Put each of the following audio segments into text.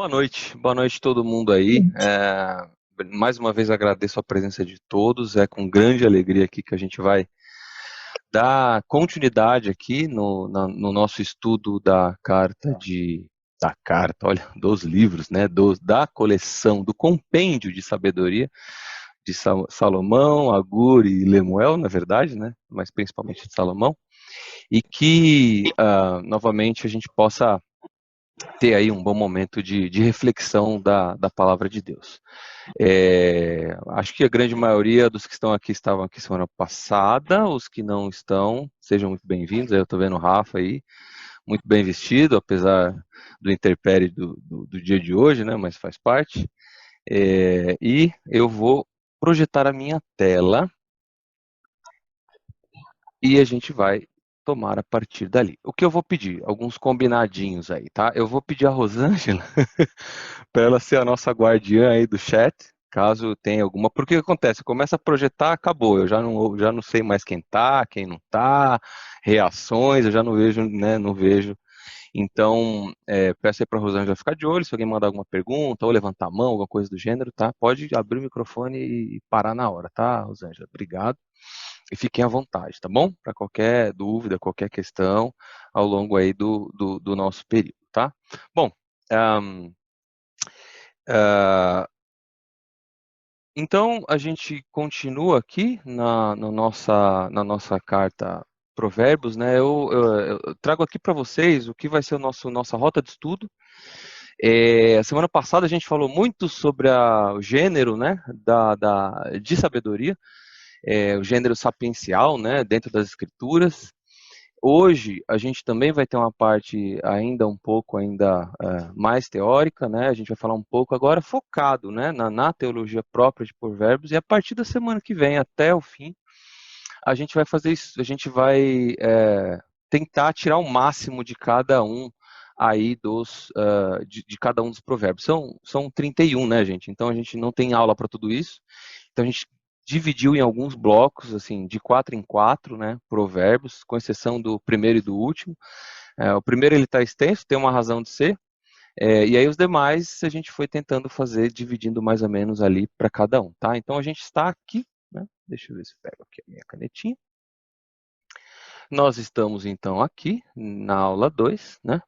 Boa noite todo mundo aí. Mais uma vez agradeço a presença de todos. É com grande alegria aqui que a gente vai dar continuidade aqui no nosso estudo olha, dos livros, né, da coleção, do compêndio de sabedoria de Salomão, Agur e Lemuel, na verdade, né, mas principalmente de Salomão, e que novamente a gente possa ter aí um bom momento de reflexão da palavra de Deus. Acho que a grande maioria dos que estão aqui estavam aqui semana passada, os que não estão, sejam muito bem-vindos. Eu estou vendo o Rafa aí, muito bem vestido, apesar do intempérie do dia de hoje, né, mas faz parte. E eu vou projetar a minha tela e a gente vai tomar a partir dali. O que eu vou pedir? Alguns combinadinhos aí, tá? Eu vou pedir a Rosângela para ela ser a nossa guardiã aí do chat, caso tenha alguma. Porque o que acontece? Começa a projetar, acabou. Eu já não sei mais quem tá, quem não tá, reações, eu já não vejo, né? Não vejo. Então, peço aí para a Rosângela ficar de olho, se alguém mandar alguma pergunta ou levantar a mão, alguma coisa do gênero, tá? Pode abrir o microfone e parar na hora, tá, Rosângela? Obrigado. E fiquem à vontade, tá bom? Para qualquer dúvida, qualquer questão ao longo aí do nosso período, tá? Bom, um, uh, então a gente continua aqui na nossa carta Provérbios, né? Eu trago aqui para vocês o que vai ser nossa rota de estudo. A semana passada a gente falou muito sobre o gênero, né, de sabedoria, o gênero sapiencial, né, dentro das escrituras. Hoje a gente também vai ter uma parte ainda um pouco mais teórica, né? A gente vai falar um pouco agora focado, né, na teologia própria de Provérbios, e a partir da semana que vem até o fim a gente vai fazer isso, a gente vai tentar tirar o máximo de cada um aí de cada um dos provérbios. São 31, né, gente? Então a gente não tem aula para tudo isso. Então a gente dividiu em alguns blocos, assim, de 4 em 4, né, provérbios, com exceção do primeiro e do último. O primeiro ele está extenso, tem uma razão de ser, e aí os demais a gente foi tentando fazer, dividindo mais ou menos ali para cada um, tá? Então a gente está aqui, né? Deixa eu ver se eu pego aqui a minha canetinha. Nós estamos então aqui na aula 2, né?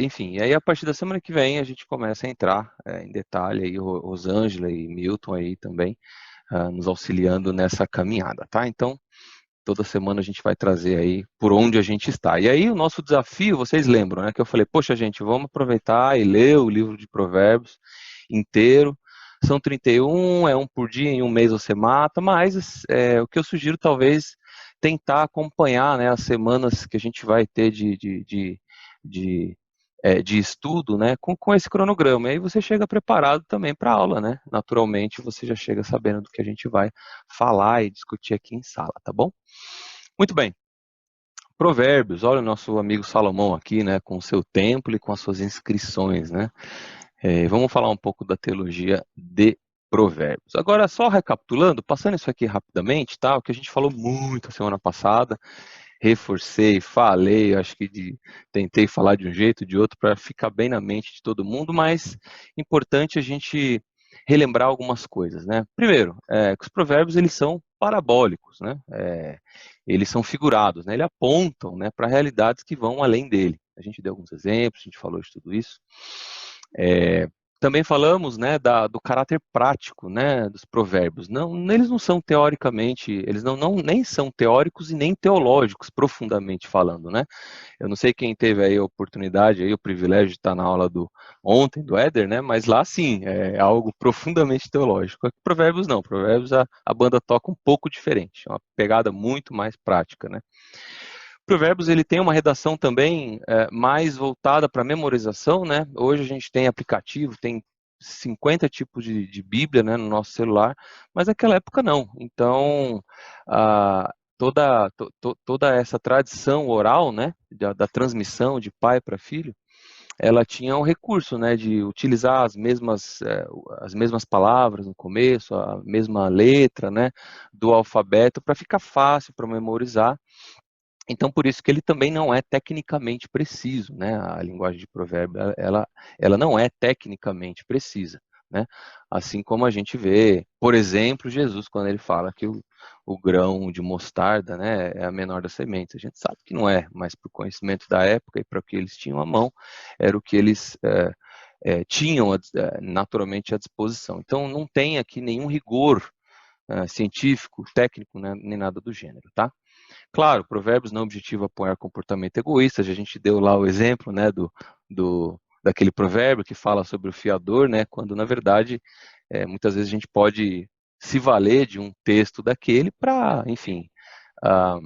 Enfim, e aí a partir da semana que vem a gente começa a entrar em detalhe aí, Rosângela e Milton aí também nos auxiliando nessa caminhada, tá? Então, toda semana a gente vai trazer aí por onde a gente está. E aí o nosso desafio, vocês lembram, né? Que eu falei, poxa gente, vamos aproveitar e ler o livro de Provérbios inteiro. São 31, é um por dia, em um mês você mata, mas o que eu sugiro talvez tentar acompanhar, né, as semanas que a gente vai ter de, de estudo, né, com esse cronograma. E aí você chega preparado também para a aula, né? Naturalmente você já chega sabendo do que a gente vai falar e discutir aqui em sala, tá bom? Muito bem. Provérbios, olha o nosso amigo Salomão aqui, né, com o seu templo e com as suas inscrições, né? Vamos falar um pouco da teologia de Provérbios. Agora, só recapitulando, passando isso aqui rapidamente, tá? O que a gente falou muito a semana passada, reforcei, falei, acho que tentei falar de um jeito, de outro, para ficar bem na mente de todo mundo, mas importante a gente relembrar algumas coisas, né? Primeiro, que os provérbios eles são parabólicos, né? Eles são figurados, né? Eles apontam, né, para realidades que vão além dele. A gente deu alguns exemplos, a gente falou de tudo isso. Também falamos, né, do caráter prático, né, dos provérbios. Eles não são teoricamente, eles nem são teóricos e nem teológicos, profundamente falando, né? Eu não sei quem teve aí a oportunidade, aí, o privilégio de estar na aula ontem, do Éder, né? Mas lá sim, é algo profundamente teológico. Provérbios não, Provérbios a banda toca um pouco diferente, é uma pegada muito mais prática, né? Provérbios ele tem uma redação também mais voltada para memorização, né? Hoje a gente tem aplicativo, tem 50 tipos de Bíblia, né, no nosso celular, mas naquela época não. Então, toda essa tradição oral, né, da transmissão de pai para filho, ela tinha um recurso, né, de utilizar as mesmas palavras no começo, a mesma letra, né, do alfabeto, para ficar fácil para memorizar. Então, por isso que ele também não é tecnicamente preciso, né? A linguagem de provérbio, ela não é tecnicamente precisa, né? Assim como a gente vê, por exemplo, Jesus, quando ele fala que o grão de mostarda, né, é a menor das sementes. A gente sabe que não é, mas por conhecimento da época e para o que eles tinham à mão, era o que eles tinham naturalmente à disposição. Então, não tem aqui nenhum rigor científico, técnico, né, nem nada do gênero, tá? Claro, Provérbios não objetiva apoiar comportamento egoísta, a gente deu lá o exemplo, né, daquele provérbio que fala sobre o fiador, né, quando na verdade, muitas vezes a gente pode se valer de um texto daquele para, enfim, ah,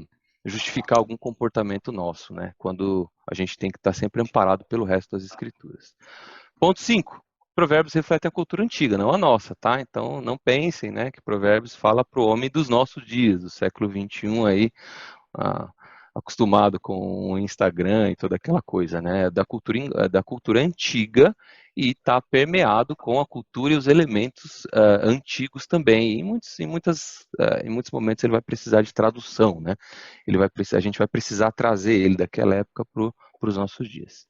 justificar algum comportamento nosso, né, quando a gente tem que estar sempre amparado pelo resto das escrituras. Ponto 5. Provérbios refletem a cultura antiga, não a nossa, tá? Então não pensem, né, que Provérbios fala para o homem dos nossos dias, do século XXI aí, ah, acostumado com o Instagram e toda aquela coisa, né? Da cultura antiga e está permeado com a cultura e os elementos antigos também. E em muitos momentos ele vai precisar de tradução, né? A gente vai precisar trazer ele daquela época para os nossos dias.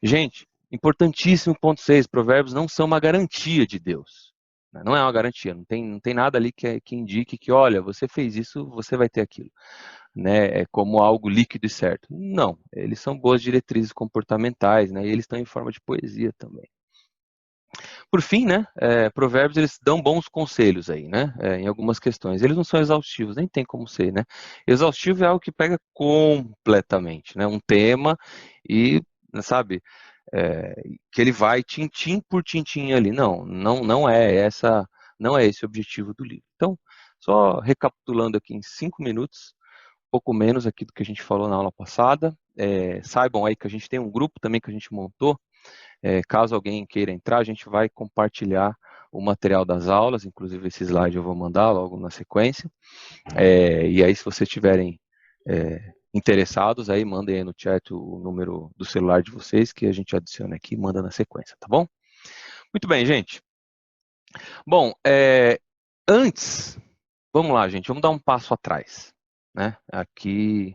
Gente, importantíssimo ponto 6, provérbios não são uma garantia de Deus. Não é uma garantia, não tem nada ali que indique que, olha, você fez isso, você vai ter aquilo, né? É como algo líquido e certo. Não, eles são boas diretrizes comportamentais, né? E eles estão em forma de poesia também. Por fim, né? Provérbios eles dão bons conselhos aí, né? Em algumas questões. Eles não são exaustivos, nem tem como ser, né? Exaustivo é algo que pega completamente, né? Um tema e, sabe? Que ele vai tintim por tintim ali. Não é esse o objetivo do livro. Então, só recapitulando aqui em 5 minutos, um pouco menos aqui do que a gente falou na aula passada. Saibam aí que a gente tem um grupo também que a gente montou. Caso alguém queira entrar, a gente vai compartilhar o material das aulas, inclusive esse slide eu vou mandar logo na sequência. E aí, se vocês tiverem interessados, aí mandem aí no chat o número do celular de vocês, que a gente adiciona aqui e manda na sequência, tá bom? Muito bem, gente. Bom, antes, vamos lá, gente, vamos dar um passo atrás, né? Aqui,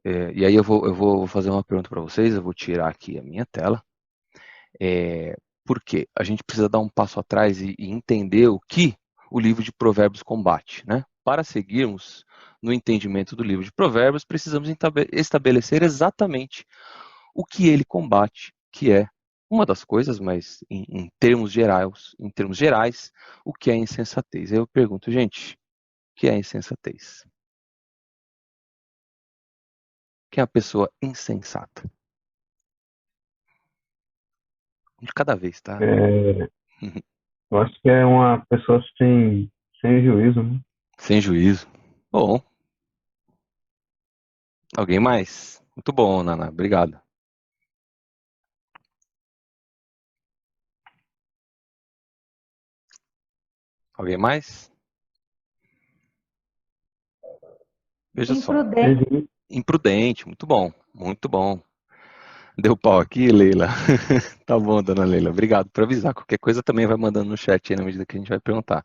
e aí eu vou fazer uma pergunta para vocês, eu vou tirar aqui a minha tela. Por quê? A gente precisa dar um passo atrás e entender o que o livro de Provérbios combate, né? Para seguirmos no entendimento do livro de Provérbios, precisamos estabelecer exatamente o que ele combate, que é uma das coisas, mas em termos gerais, o que é insensatez. Aí eu pergunto, gente, o que é insensatez? Quem é a pessoa insensata? De cada vez, tá? É, eu acho que é uma pessoa sem juízo, né? Sem juízo. Bom, alguém mais? Muito bom, Nana. Obrigado. Alguém mais? Veja só. Sem Imprudente. juízo. Imprudente, muito bom, muito bom. Deu pau aqui, Leila. Tá bom, dona Leila. Obrigado por avisar. Qualquer coisa também vai mandando no chat aí na medida que a gente vai perguntar.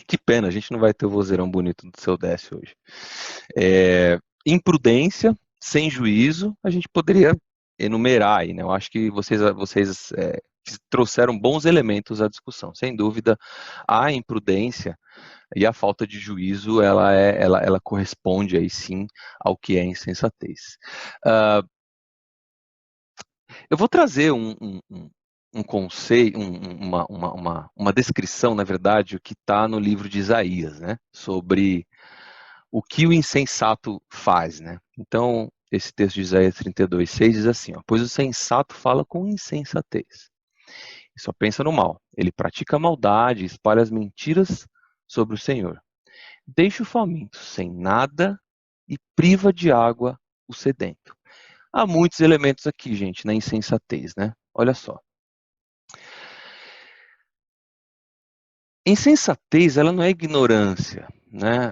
Que pena, a gente não vai ter o vozeirão bonito do seu Décio hoje. Imprudência, sem juízo, a gente poderia enumerar aí, né? Eu acho que vocês trouxeram bons elementos à discussão. Sem dúvida, a imprudência e a falta de juízo, ela corresponde aí sim ao que é insensatez. Eu vou trazer um conceito, uma descrição, na verdade, o que está no livro de Isaías, né? Sobre o que o insensato faz, né? Então, esse texto de Isaías 32:6 diz assim, ó, pois o sensato fala com insensatez. E só pensa no mal. Ele pratica a maldade, espalha as mentiras sobre o Senhor. Deixa o faminto sem nada e priva de água o sedento. Há muitos elementos aqui, gente, na insensatez, né? Olha só. Insensatez, ela não é ignorância, né?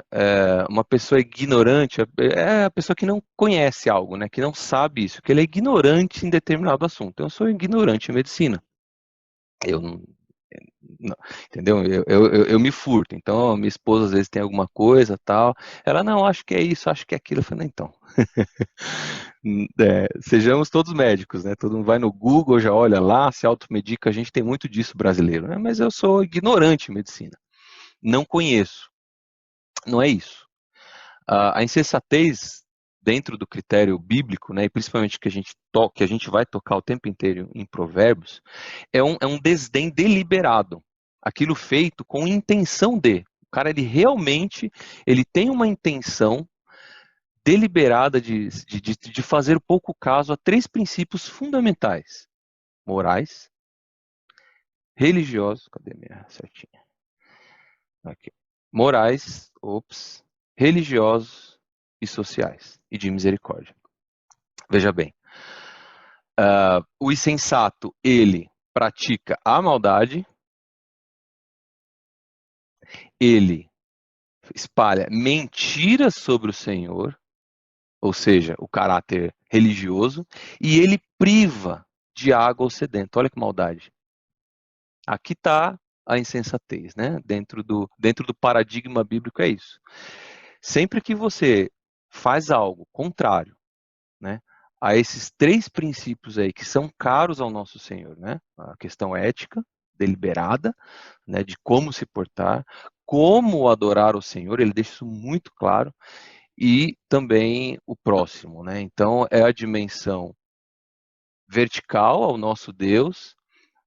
Uma pessoa ignorante é a pessoa que não conhece algo, né? Que não sabe isso, que ele é ignorante em determinado assunto. Eu sou ignorante em medicina. Eu Não, entendeu? Eu me furto. Então, minha esposa às vezes tem alguma coisa tal. Ela, não, acho que é isso, acho que é aquilo. Eu falei, não, então. Sejamos todos médicos, né? Todo mundo vai no Google, já olha lá, se automedica. A gente tem muito disso brasileiro, né? Mas eu sou ignorante em medicina. Não conheço. Não é isso. A insensatez dentro do critério bíblico, né, e principalmente que a gente vai tocar o tempo inteiro em Provérbios, é um desdém deliberado. Aquilo feito com intenção de. O cara, ele tem uma intenção deliberada de fazer pouco caso a três princípios fundamentais: morais, religiosos, cadê minha certinha? Aqui. Morais, religiosos e sociais, e de misericórdia. Veja bem, o insensato, ele pratica a maldade, ele espalha mentiras sobre o Senhor, ou seja, o caráter religioso, e ele priva de água o sedento. Olha que maldade. Aqui está a insensatez, né? Dentro do paradigma bíblico é isso. Sempre que você faz algo contrário, né, a esses três princípios aí que são caros ao nosso Senhor, né? A questão ética, deliberada, né, de como se portar, como adorar o Senhor, ele deixa isso muito claro, e também o próximo, né? Então é a dimensão vertical ao nosso Deus,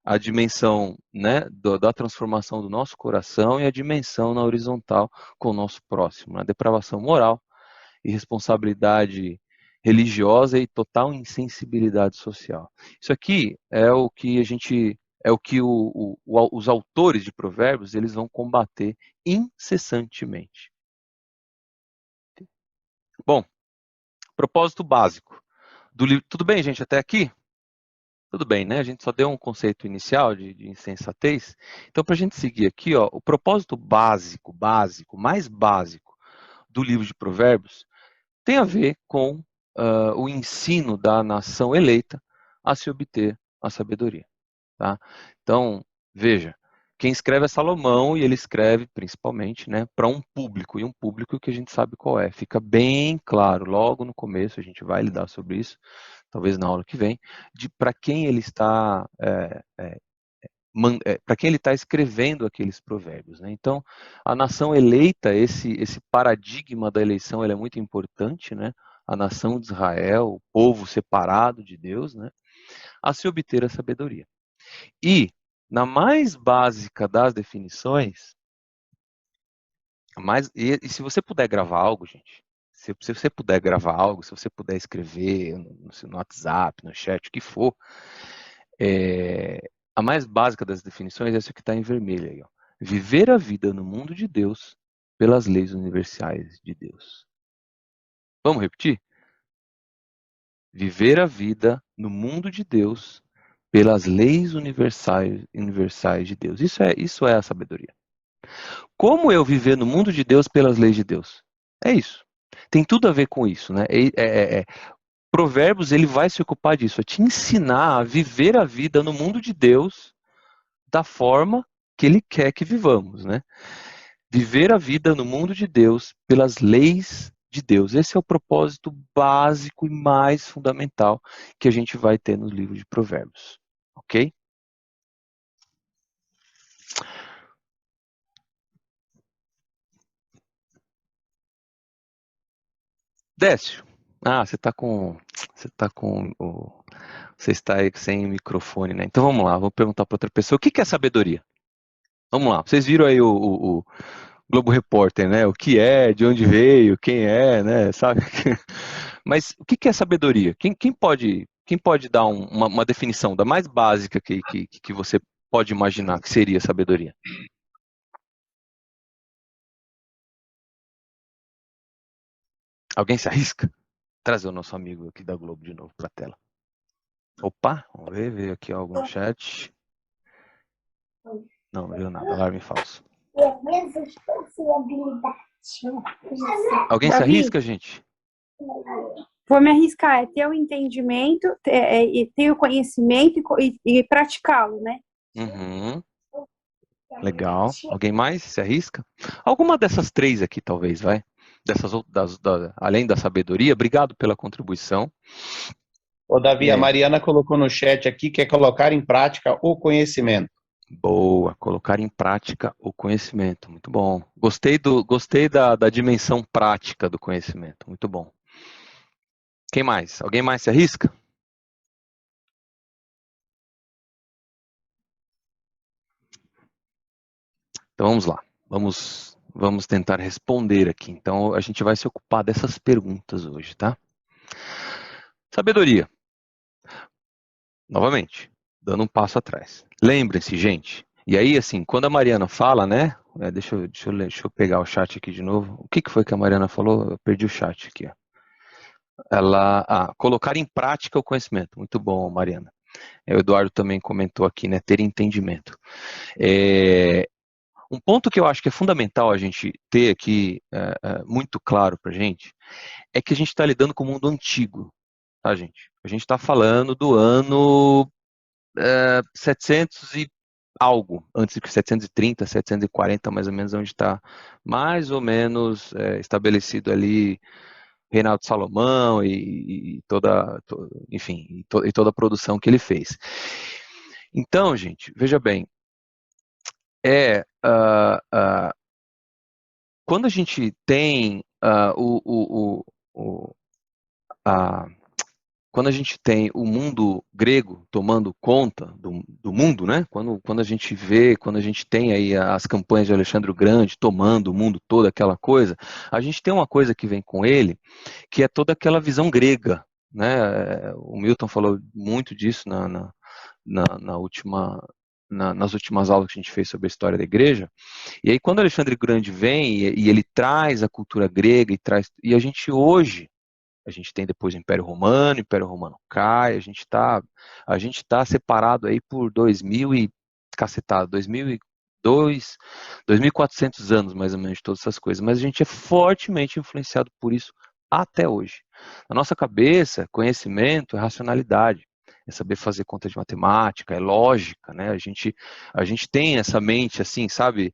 a dimensão, né, da transformação do nosso coração e a dimensão na horizontal com o nosso próximo, a depravação moral, irresponsabilidade religiosa e total insensibilidade social. Isso aqui é o que os autores de Provérbios eles vão combater incessantemente. Bom, propósito básico do livro. Tudo bem, gente, até aqui? Tudo bem, né? A gente só deu um conceito inicial de insensatez. Então, para a gente seguir aqui, ó, o propósito mais básico do livro de Provérbios tem a ver com o ensino da nação eleita a se obter a sabedoria. Tá? Então, veja, quem escreve é Salomão e ele escreve principalmente, né, para um público, e um público que a gente sabe qual é. Fica bem claro, logo no começo, a gente vai lidar sobre isso, talvez na aula que vem, de para quem ele está para quem ele está escrevendo aqueles provérbios. Né? Então, a nação eleita, esse paradigma da eleição ele é muito importante, né? A nação de Israel, o povo separado de Deus, né? A se obter a sabedoria. E, na mais básica das definições, e se você puder gravar algo, gente, se você puder gravar algo, se você puder escrever no WhatsApp, no chat, o que for, a mais básica das definições é essa que está em vermelho aí, ó. Viver a vida no mundo de Deus pelas leis universais de Deus. Vamos repetir? Viver a vida no mundo de Deus pelas leis universais de Deus. Isso é a sabedoria. Como eu viver no mundo de Deus pelas leis de Deus? É isso. Tem tudo a ver com isso, né? Provérbios ele vai se ocupar disso, é te ensinar a viver a vida no mundo de Deus da forma que ele quer que vivamos, né? Viver a vida no mundo de Deus pelas leis de Deus. Esse é o propósito básico e mais fundamental que a gente vai ter no livro de Provérbios, ok? Décio, você está aí sem microfone, né? Então vamos lá, vou perguntar para outra pessoa. O que é sabedoria? Vamos lá, vocês viram aí o Globo Repórter, né? O que é, de onde veio, quem é, né? Sabe? Mas o que é sabedoria? Quem pode dar uma definição da mais básica que você pode imaginar que seria sabedoria? Alguém se arrisca? Trazer o nosso amigo aqui da Globo de novo para a tela. Opa, vamos ver, veio aqui algo no chat. Não veio nada, alarme falso. Alguém se arrisca, gente? Vou me arriscar, é ter o entendimento, ter o conhecimento e praticá-lo, né? Uhum. Legal. Alguém mais se arrisca? Alguma dessas três aqui, talvez, vai? Além da sabedoria, obrigado pela contribuição. Ô, Davi, a Mariana colocou no chat aqui que é colocar em prática o conhecimento. Boa, colocar em prática o conhecimento, muito bom. Gostei da dimensão prática do conhecimento, muito bom. Quem mais? Alguém mais se arrisca? Então vamos lá, vamos tentar responder aqui. Então a gente vai se ocupar dessas perguntas hoje, tá? Sabedoria. Novamente, dando um passo atrás. Lembrem-se, gente. E aí, assim, quando a Mariana fala, né? Deixa eu pegar o chat aqui de novo. O que foi que a Mariana falou? Eu perdi o chat aqui, ó. Colocar em prática o conhecimento. Muito bom, Mariana. O Eduardo também comentou aqui, né? Ter entendimento. Um ponto que eu acho que é fundamental a gente ter aqui muito claro pra gente é que a gente está lidando com o mundo antigo, tá, gente? A gente está falando do ano 700 e algo, antes de 730, 740, mais ou menos, onde está mais ou menos estabelecido ali Reinado de Salomão e enfim, e toda a produção que ele fez. Então, gente, veja bem, quando a gente tem quando a gente tem o mundo grego tomando conta do mundo, né? Quando a gente vê, quando a gente tem aí as campanhas de Alexandre o Grande tomando o mundo todo, aquela coisa, a gente tem uma coisa que vem com ele, que é toda aquela visão grega, né? O Milton falou muito disso nas últimas aulas que a gente fez sobre a história da igreja. E aí quando Alexandre o Grande vem e ele traz a cultura grega e a gente hoje a gente tem depois o Império Romano cai, a gente tá separado aí por 2000 e cacetado, 2002, 2400 anos mais ou menos de todas essas coisas, mas a gente é fortemente influenciado por isso até hoje. Na nossa cabeça, conhecimento é racionalidade, é saber fazer conta de matemática, é lógica, né? A gente tem essa mente assim, sabe,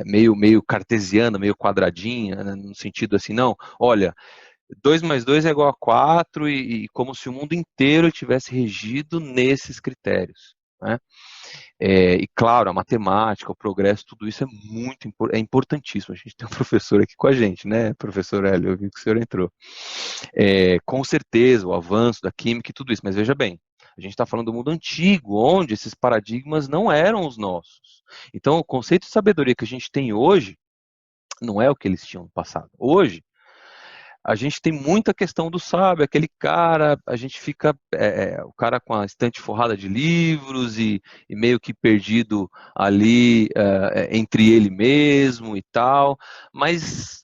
meio cartesiana, meio quadradinha, né? No sentido assim, não, olha, 2 mais 2 é igual a 4 e como se o mundo inteiro tivesse regido nesses critérios, né? E claro, a matemática, o progresso, tudo isso é importantíssimo. A gente tem um professor aqui com a gente, né, professor Hélio, eu vi que o senhor entrou. Com certeza, o avanço da química e tudo isso, mas veja bem, a gente está falando do mundo antigo, onde esses paradigmas não eram os nossos. Então, o conceito de sabedoria que a gente tem hoje não é o que eles tinham no passado. Hoje, a gente tem muita questão do sábio, aquele cara, a gente fica, o cara com a estante forrada de livros e meio que perdido ali entre ele mesmo e tal, mas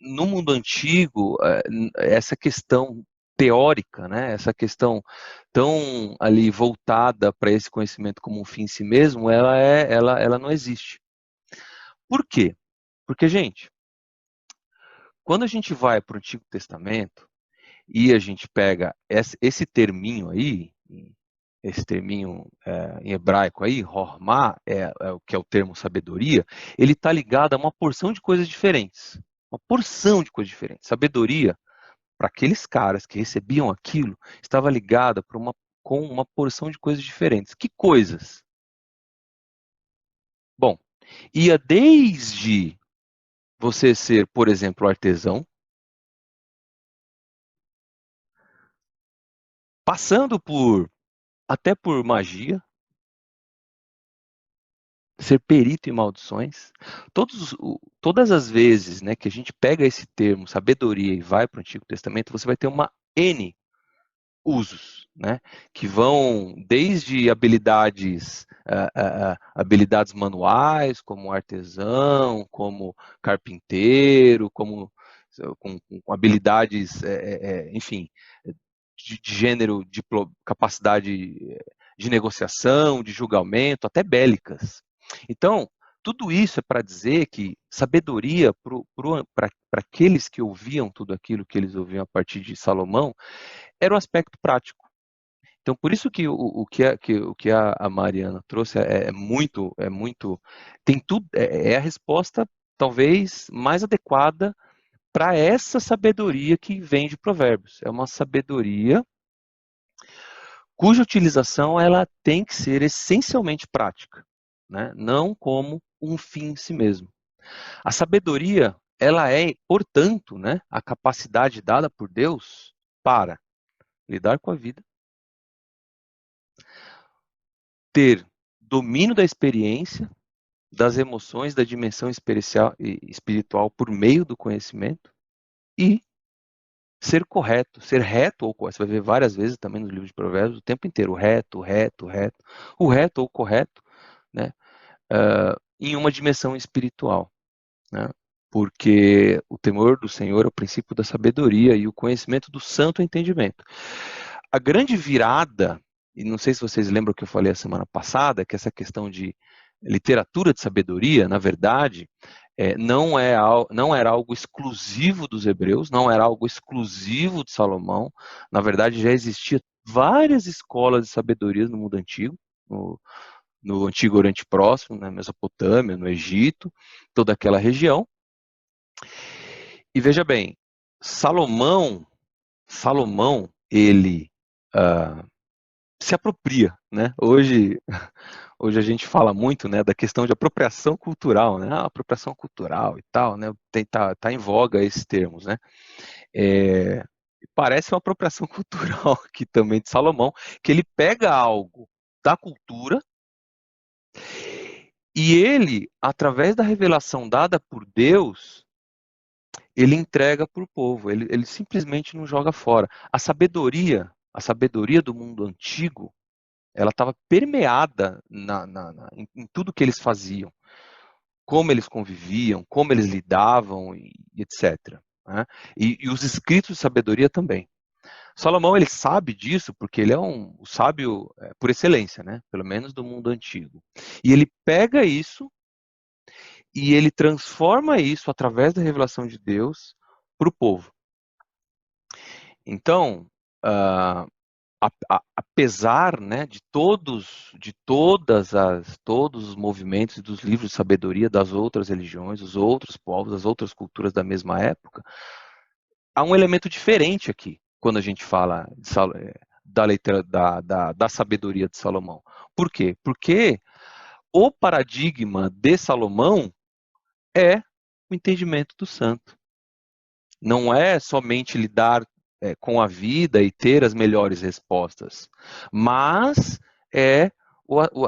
no mundo antigo, essa questão teórica, né, essa questão tão ali voltada para esse conhecimento como um fim em si mesmo, ela não existe. Por quê? Porque, gente, quando a gente vai para o Antigo Testamento e a gente pega esse terminho aí, esse terminho em hebraico aí, hormá, o que é o termo sabedoria, ele está ligado a uma porção de coisas diferentes. Uma porção de coisas diferentes. Sabedoria, para aqueles caras que recebiam aquilo, estava ligada com uma porção de coisas diferentes. Que coisas? Bom, ia desde você ser, por exemplo, artesão, passando até por magia, ser perito em maldições. Todas as vezes, né, que a gente pega esse termo sabedoria e vai para o Antigo Testamento, você vai ter uma N usos, né, que vão desde habilidades manuais, como artesão, como carpinteiro, com habilidades, enfim, de gênero, de capacidade de negociação, de julgamento, até bélicas. Então, tudo isso é para dizer que sabedoria para aqueles que ouviam tudo aquilo que eles ouviam a partir de Salomão era o aspecto prático. Então, por isso que o que a Mariana trouxe é muito, tem tudo, é a resposta talvez mais adequada para essa sabedoria que vem de Provérbios. É uma sabedoria cuja utilização ela tem que ser essencialmente prática, né? Não como um fim em si mesmo. A sabedoria, ela é, portanto, né, a capacidade dada por Deus para lidar com a vida, ter domínio da experiência, das emoções, da dimensão espiritual por meio do conhecimento e ser correto, ser reto ou correto. Você vai ver várias vezes também no livro de Provérbios o tempo inteiro, reto, o reto ou correto, né, em uma dimensão espiritual, né, porque o temor do Senhor é o princípio da sabedoria e o conhecimento do santo entendimento. A grande virada, e não sei se vocês lembram o que eu falei a semana passada, que essa questão de literatura de sabedoria, na verdade, não era algo exclusivo dos hebreus, não era algo exclusivo de Salomão. Na verdade, já existia várias escolas de sabedoria no mundo antigo, no Antigo Oriente Próximo, na Mesopotâmia, no Egito, toda aquela região. E veja bem, Salomão, ele se apropria, né? Hoje a gente fala muito, né, da questão de apropriação cultural, né? Apropriação cultural e tal, né? Tá em voga esses termos, né? Parece uma apropriação cultural aqui também de Salomão, que ele pega algo da cultura e ele, através da revelação dada por Deus, ele entrega para o povo. Ele simplesmente não joga fora. A sabedoria do mundo antigo, ela estava permeada em tudo que eles faziam, como eles conviviam, como eles lidavam e etc. Né? E os escritos de sabedoria também. Salomão, ele sabe disso porque ele é o sábio por excelência, né? Pelo menos do mundo antigo. E ele pega isso e ele transforma isso através da revelação de Deus para o povo. Então, apesar, né, de todos os movimentos e dos livros de sabedoria das outras religiões, dos outros povos, das outras culturas da mesma época, há um elemento diferente aqui quando a gente fala da sabedoria de Salomão. Por quê? Porque o paradigma de Salomão é o entendimento do santo. Não é somente lidar com a vida e ter as melhores respostas, mas é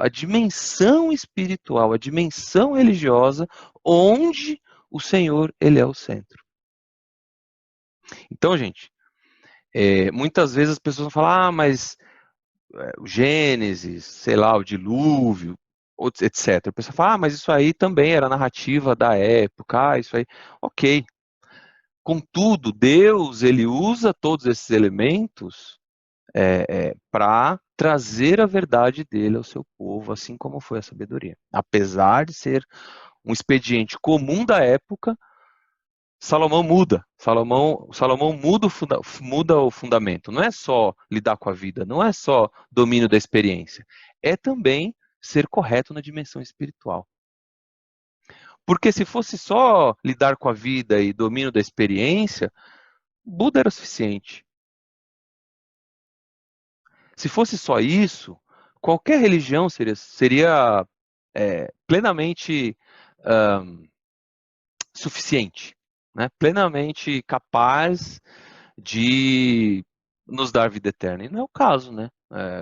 a dimensão espiritual, a dimensão religiosa, onde o Senhor, ele é o centro. Então, gente, muitas vezes as pessoas vão falar, mas o Gênesis, sei lá, o dilúvio, etc. A pessoa fala, mas isso aí também era narrativa da época, isso aí, ok. Contudo, Deus, ele usa todos esses elementos para trazer a verdade dele ao seu povo, assim como foi a sabedoria. Apesar de ser um expediente comum da época, Salomão muda. Salomão muda o fundamento. Não é só lidar com a vida, não é só domínio da experiência. É também ser correto na dimensão espiritual. Porque se fosse só lidar com a vida e domínio da experiência, Buda era suficiente. Se fosse só isso, qualquer religião seria plenamente suficiente, né? Plenamente capaz de nos dar vida eterna. E não é o caso, né?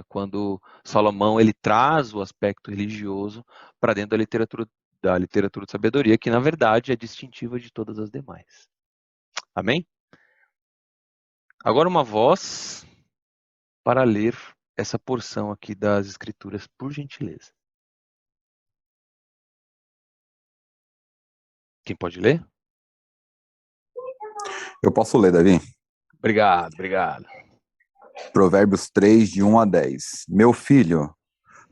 Quando Salomão ele traz o aspecto religioso para dentro da literatura de sabedoria, que na verdade é distintiva de todas as demais. Amém? Agora uma voz para ler essa porção aqui das Escrituras, por gentileza. Quem pode ler? Eu posso ler, Davi? Obrigado. Provérbios 3, de 1 a 10. Meu filho,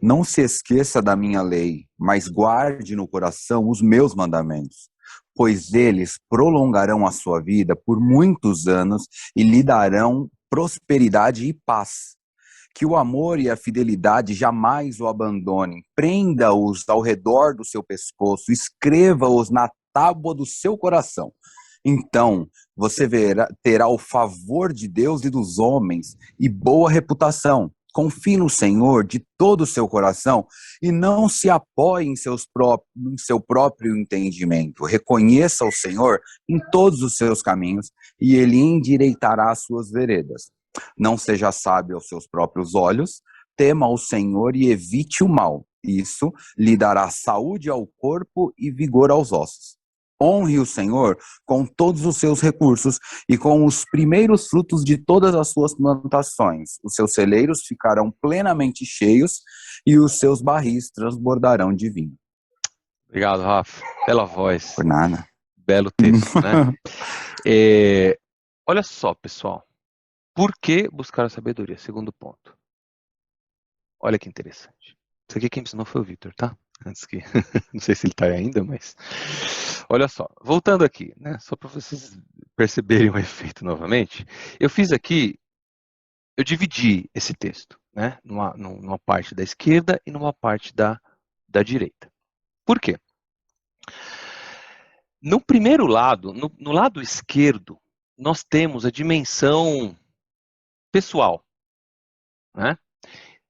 não se esqueça da minha lei, mas guarde no coração os meus mandamentos, pois eles prolongarão a sua vida por muitos anos e lhe darão prosperidade e paz. Que o amor e a fidelidade jamais o abandonem. Prenda-os ao redor do seu pescoço, escreva-os na tábua do seu coração. Então, você terá o favor de Deus e dos homens e boa reputação. Confie no Senhor de todo o seu coração e não se apoie em seu próprio entendimento. Reconheça o Senhor em todos os seus caminhos e Ele endireitará as suas veredas. Não seja sábio aos seus próprios olhos, tema o Senhor e evite o mal. Isso lhe dará saúde ao corpo e vigor aos ossos. Honre o Senhor com todos os seus recursos e com os primeiros frutos de todas as suas plantações. Os seus celeiros ficarão plenamente cheios e os seus barris transbordarão de vinho. Obrigado, Rafa. Bela voz. Por nada. Belo texto, né? Olha só, pessoal. Por que buscar a sabedoria? Segundo ponto. Olha que interessante. Isso aqui quem me ensinou foi o Vitor, tá? Antes que... Não sei se ele está aí ainda, mas... Olha só, voltando aqui, né? Só para vocês perceberem o efeito novamente. Eu fiz aqui, eu dividi esse texto, né? Numa parte da esquerda e numa parte da direita. Por quê? No primeiro lado, no lado esquerdo, nós temos a dimensão pessoal, né?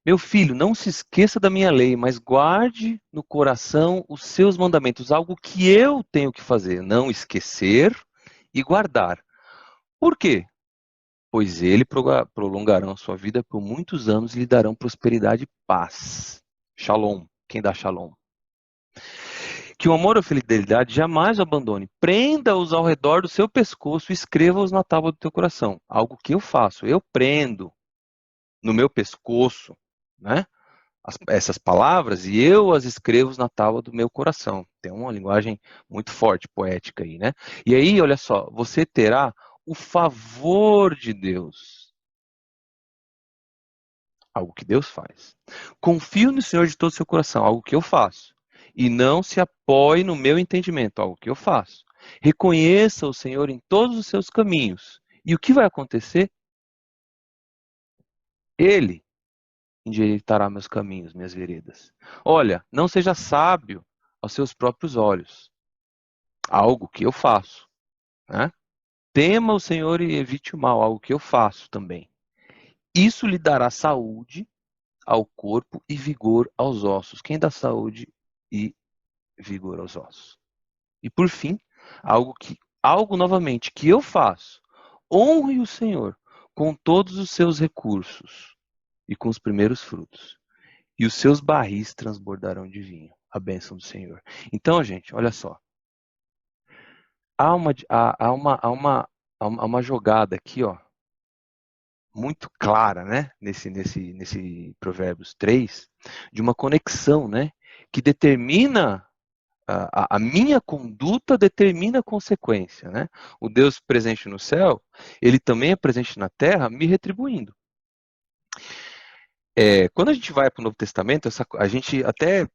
Meu filho, não se esqueça da minha lei, mas guarde no coração os seus mandamentos, algo que eu tenho que fazer, não esquecer e guardar. Por quê? Pois ele prolongarão sua vida por muitos anos e lhe darão prosperidade e paz. Shalom. Quem dá shalom? Que o amor e a fidelidade jamais o abandone. Prenda-os ao redor do seu pescoço e escreva-os na tábua do teu coração. Algo que eu faço. Eu prendo no meu pescoço, né, essas palavras e eu as escrevo na tábua do meu coração. Tem uma linguagem muito forte, poética aí, né? E aí, olha só, você terá o favor de Deus. Algo que Deus faz. Confio no Senhor de todo o seu coração, algo que eu faço. E não se apoie no meu entendimento, algo que eu faço. Reconheça o Senhor em todos os seus caminhos. E o que vai acontecer? Ele endireitará meus caminhos, minhas veredas. Olha, não seja sábio aos seus próprios olhos. Algo que eu faço, né? Tema o Senhor e evite o mal, algo que eu faço também. Isso lhe dará saúde ao corpo e vigor aos ossos. Quem dá saúde e vigor aos ossos? E por fim, algo novamente que eu faço. Honre o Senhor com todos os seus recursos e com os primeiros frutos. E os seus barris transbordarão de vinho. A bênção do Senhor. Então, gente, olha só. Há uma jogada aqui, ó, muito clara, né, nesse Provérbios 3, de uma conexão, né, que determina, a minha conduta determina a consequência, né? O Deus presente no céu, ele também é presente na terra, me retribuindo. Quando a gente vai para o Novo Testamento, a gente até,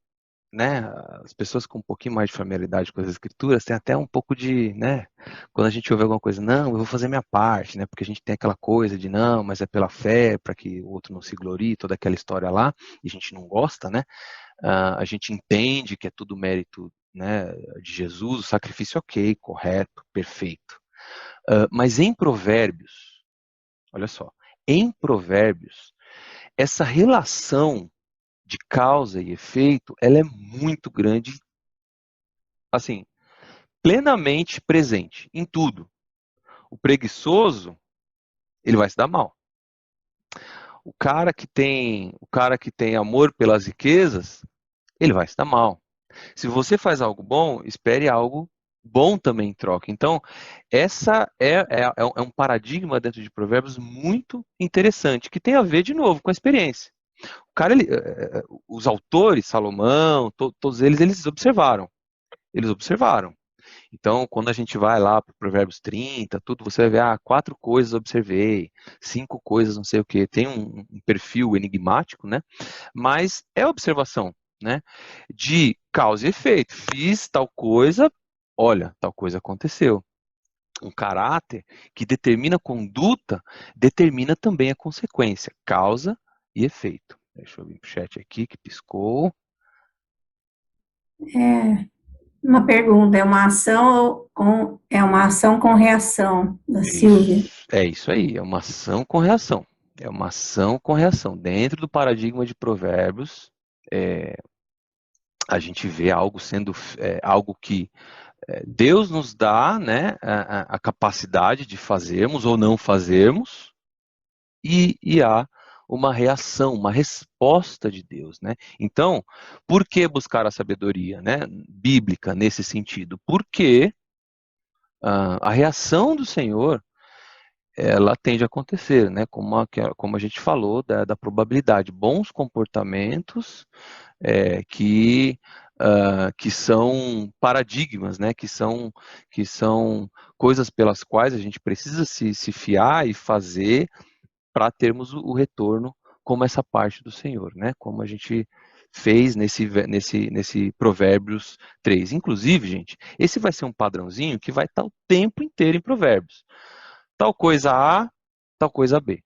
né, as pessoas com um pouquinho mais de familiaridade com as escrituras têm até um pouco de, né, quando a gente ouve alguma coisa, não, eu vou fazer minha parte, né, porque a gente tem aquela coisa de não, mas é pela fé, para que o outro não se glorie, toda aquela história lá, e a gente não gosta, né, a gente entende que é tudo mérito, né, de Jesus, o sacrifício ok, correto, perfeito. Mas em Provérbios, olha só, em Provérbios, essa relação de causa e efeito, ela é muito grande, assim, plenamente presente em tudo. O preguiçoso, ele vai se dar mal. O cara que tem amor pelas riquezas, ele vai se dar mal. Se você faz algo bom, espere algo bom também em troca. Então, essa é um paradigma dentro de Provérbios muito interessante, que tem a ver, de novo, com a experiência. O cara, os autores, Salomão, todos eles observaram. Eles observaram. Então, quando a gente vai lá para Provérbios 30, tudo, você vai ver, 4 coisas observei, 5 coisas não sei o quê. Tem um perfil enigmático, né? Mas é observação, né? De causa e efeito. Fiz tal coisa, olha, tal coisa aconteceu. Um caráter que determina a conduta, determina também a consequência. Causa e efeito. Deixa eu vir pro chat aqui que piscou. Uma pergunta, é uma ação com reação da Silvia? É isso aí, é uma ação com reação. É uma ação com reação. Dentro do paradigma de Provérbios, a gente vê algo sendo algo que Deus nos dá, né, a capacidade de fazermos ou não fazermos, e há uma reação, uma resposta de Deus, né? Então, por que buscar a sabedoria, né, bíblica nesse sentido? Porque a reação do Senhor, ela tende a acontecer, né? Como a gente falou da probabilidade, bons comportamentos que são paradigmas, né? Que são coisas pelas quais a gente precisa se fiar e fazer para termos o retorno como essa parte do Senhor, né? Como a gente fez nesse Provérbios 3. Inclusive, gente, esse vai ser um padrãozinho que vai estar o tempo inteiro em Provérbios. Tal coisa A, tal coisa B.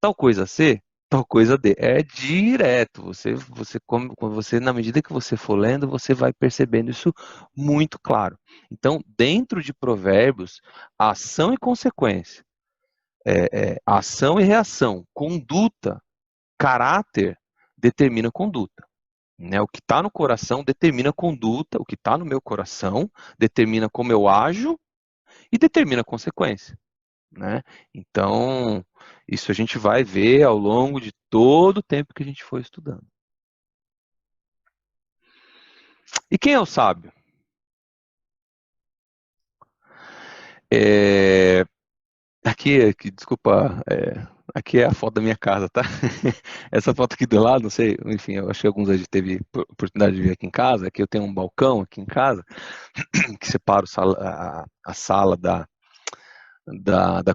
Tal coisa C, tal coisa D. É direto. Você, na medida que você for lendo, você vai percebendo isso muito claro. Então, dentro de Provérbios, ação e consequência, ação e reação, conduta, caráter determina conduta. Né? O que está no coração determina conduta, o que está no meu coração determina como eu ajo e determina consequência. Né? Então, isso a gente vai ver ao longo de todo o tempo que a gente for estudando. E quem é o sábio? Desculpa, aqui é a foto da minha casa, tá? Essa foto aqui do lado, não sei, enfim, eu acho que alguns aí teve oportunidade de vir aqui em casa. Aqui eu tenho um balcão aqui em casa que separa a sala da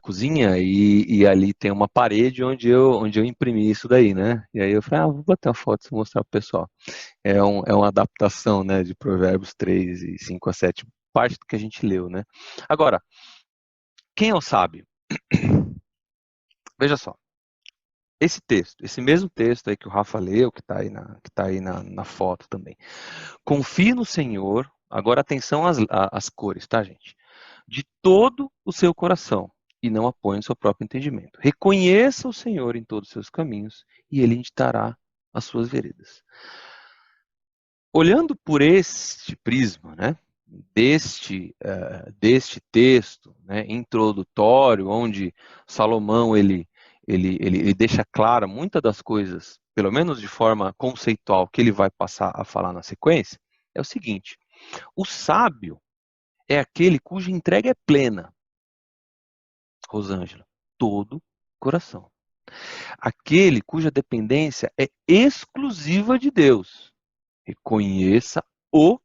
cozinha e ali tem uma parede onde eu imprimi isso daí, né? E aí eu falei, vou bater uma foto e mostrar pro pessoal. É uma adaptação, né, de Provérbios 3 e 5 a 7, parte do que a gente leu, né? Agora, quem é o sábio? Veja só, esse mesmo texto aí que o Rafa leu, que está aí na foto também. Confie no Senhor, agora atenção às cores, tá, gente? De todo o seu coração e não apoie no seu próprio entendimento. Reconheça o Senhor em todos os seus caminhos e Ele indicará as suas veredas. Olhando por este prisma, né, deste texto, né, introdutório, onde Salomão ele deixa clara muitas das coisas, pelo menos de forma conceitual, que ele vai passar a falar na sequência, é o seguinte: o sábio é aquele cuja entrega é plena, Rosângela, todo coração. Aquele cuja dependência é exclusiva de Deus. Reconheça o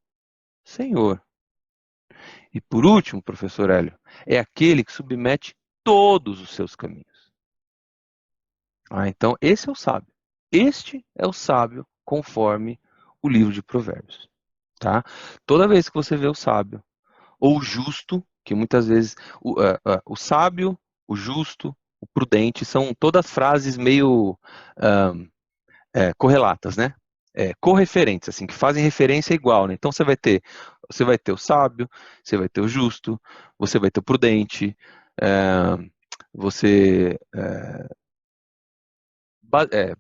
Senhor. E por último, professor Hélio, é aquele que submete todos os seus caminhos. Então, esse é o sábio. Este é o sábio conforme o livro de Provérbios. Tá? Toda vez que você vê o sábio, ou o justo, que muitas vezes o sábio, o justo, o prudente, são todas frases meio correlatas, né? Correferentes, assim, que fazem referência igual, né? Então você vai ter o sábio, você vai ter o justo, você vai ter o prudente,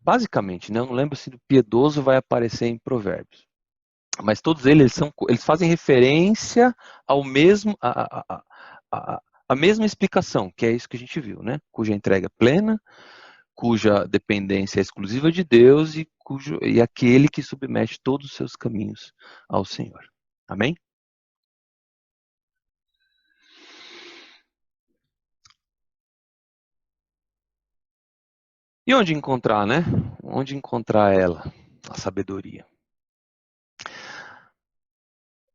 basicamente, né? Eu não lembro se o piedoso vai aparecer em Provérbios, mas todos eles fazem referência ao mesmo a mesma explicação, que é isso que a gente viu, né? Cuja entrega é plena, cuja dependência é exclusiva de Deus e aquele que submete todos os seus caminhos ao Senhor. Amém? E onde encontrar, né? Onde encontrar ela, a sabedoria?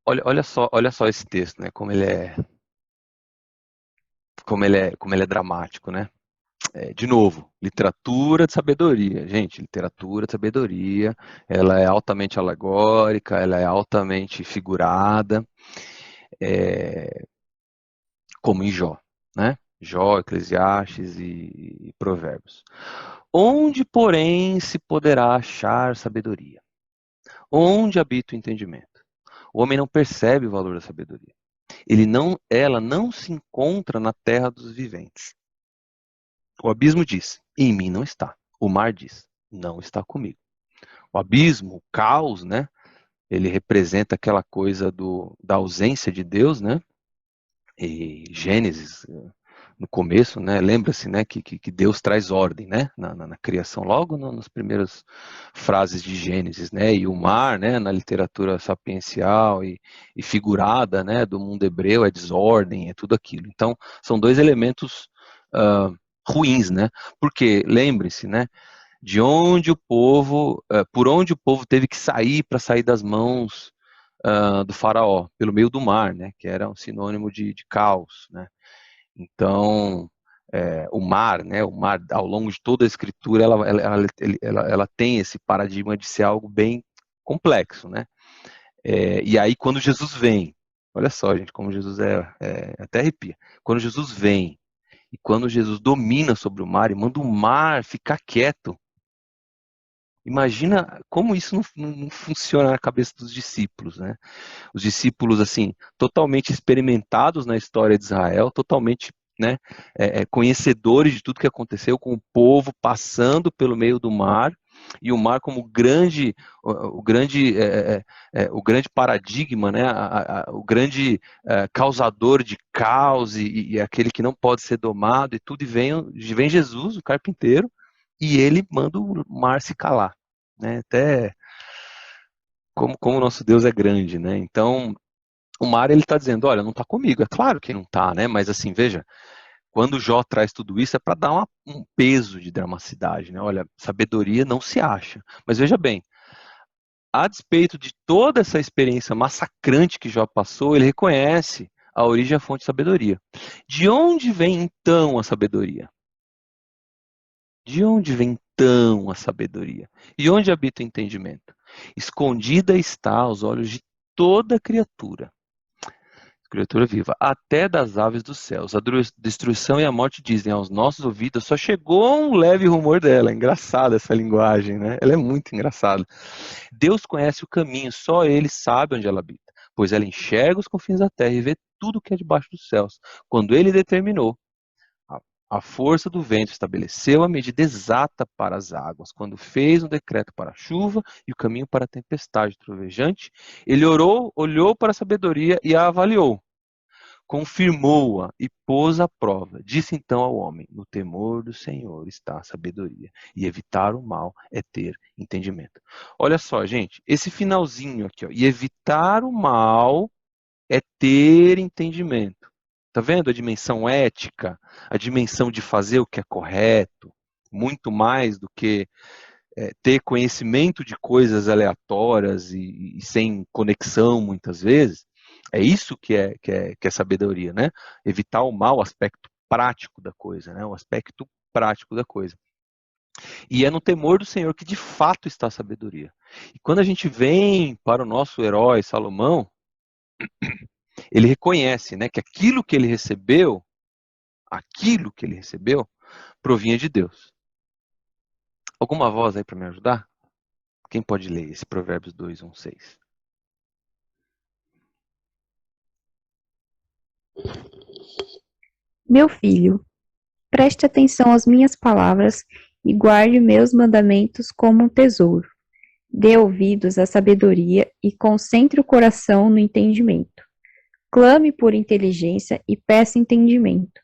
Olha só esse texto, né? Como ele é dramático, né? De novo, literatura de sabedoria. Gente, literatura de sabedoria, ela é altamente alegórica, ela é altamente figurada, como em Jó, né? Jó, Eclesiastes e Provérbios. Onde, porém, se poderá achar sabedoria? Onde habita o entendimento? O homem não percebe o valor da sabedoria. Ela não se encontra na terra dos viventes. O abismo diz, em mim não está. O mar diz, não está comigo. O abismo, o caos, né? Ele representa aquela coisa da ausência de Deus, né? E Gênesis, no começo, né? Lembra-se, né? Que Deus traz ordem, né? Na criação, logo nas primeiras frases de Gênesis, né? E o mar, né? Na literatura sapiencial e figurada, né? Do mundo hebreu é desordem, é tudo aquilo. Então, são dois elementos ruins, né? Porque lembre-se, né? De onde o povo, por onde o povo teve que sair para sair das mãos do faraó, pelo meio do mar, né, que era um sinônimo de caos, né. Então, o mar, né, o mar, ao longo de toda a escritura, ela tem esse paradigma de ser algo bem complexo, né. E aí, quando Jesus vem, olha só, gente, como Jesus até arrepia, quando Jesus vem, e quando Jesus domina sobre o mar e manda o mar ficar quieto, imagina como isso não funciona na cabeça dos discípulos, né? Os discípulos, assim, totalmente experimentados na história de Israel, totalmente, né, conhecedores de tudo que aconteceu com o povo passando pelo meio do mar, e o mar como o grande paradigma, né, o grande causador de caos e aquele que não pode ser domado e tudo, e vem Jesus, o carpinteiro, e ele manda o mar se calar, né? Até como o nosso Deus é grande, né? Então, o mar, ele está dizendo, olha, não está comigo. É claro que não está, né? Mas assim, veja, quando Jó traz tudo isso é para dar um peso de dramaticidade, né? Olha, sabedoria não se acha. Mas veja bem, a despeito de toda essa experiência massacrante que Jó passou, ele reconhece a origem e a fonte de sabedoria. De onde vem então a sabedoria? De onde vem então a sabedoria? E onde habita o entendimento? Escondida está aos olhos de toda criatura viva, até das aves dos céus. A destruição e a morte dizem aos nossos ouvidos, só chegou um leve rumor dela. É engraçada essa linguagem, né? Ela é muito engraçada. Deus conhece o caminho, só Ele sabe onde ela habita, pois ela enxerga os confins da terra e vê tudo que é debaixo dos céus. Quando Ele determinou, a força do vento estabeleceu a medida exata para as águas. Quando fez um decreto para a chuva e o caminho para a tempestade trovejante, ele olhou para a sabedoria e a avaliou. Confirmou-a e pôs à prova. Disse então ao homem, no temor do Senhor está a sabedoria, e evitar o mal é ter entendimento. Olha só, gente, esse finalzinho aqui, ó, e evitar o mal é ter entendimento. Tá vendo a dimensão ética, a dimensão de fazer o que é correto, muito mais do que ter conhecimento de coisas aleatórias e sem conexão muitas vezes. É isso que é sabedoria, né? Evitar o mal, o aspecto prático da coisa, né? O aspecto prático da coisa. E é no temor do Senhor que de fato está a sabedoria. E quando a gente vem para o nosso herói Salomão, ele reconhece, né, que aquilo que ele recebeu, provinha de Deus. Alguma voz aí para me ajudar? Quem pode ler esse Provérbios 2, 1, 6? Meu filho, preste atenção às minhas palavras e guarde meus mandamentos como um tesouro. Dê ouvidos à sabedoria e concentre o coração no entendimento. Clame por inteligência e peça entendimento.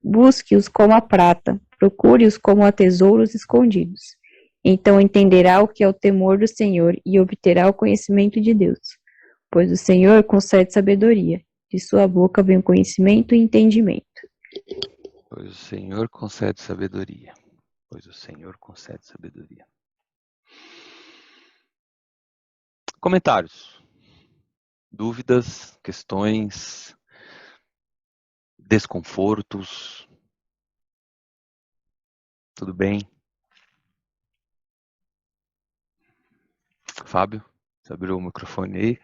Busque-os como a prata, procure-os como a tesouros escondidos. Então entenderá o que é o temor do Senhor e obterá o conhecimento de Deus. Pois o Senhor concede sabedoria, de sua boca vem o conhecimento e entendimento. Pois o Senhor concede sabedoria. Pois o Senhor concede sabedoria. Comentários? Dúvidas? Questões? Desconfortos? Tudo bem? Fábio, você abriu o microfone aí?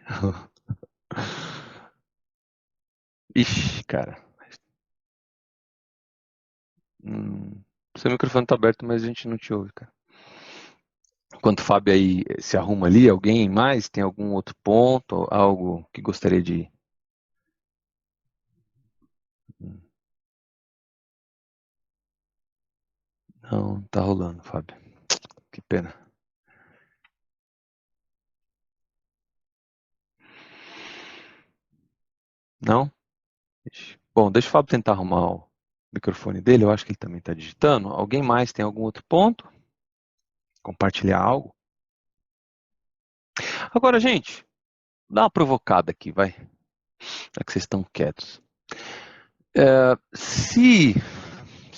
Ixi, cara. Seu microfone tá aberto, mas a gente não te ouve, cara. Enquanto o Fábio aí se arruma ali, alguém mais tem algum outro ponto, algo que gostaria de... Não tá rolando, Fábio. Que pena. Não? Bom, deixa o Fábio tentar arrumar o microfone dele, eu acho que ele também está digitando. Alguém mais tem algum outro ponto? Compartilhar algo? Agora, gente, dá uma provocada aqui, vai. Já que vocês estão quietos. Se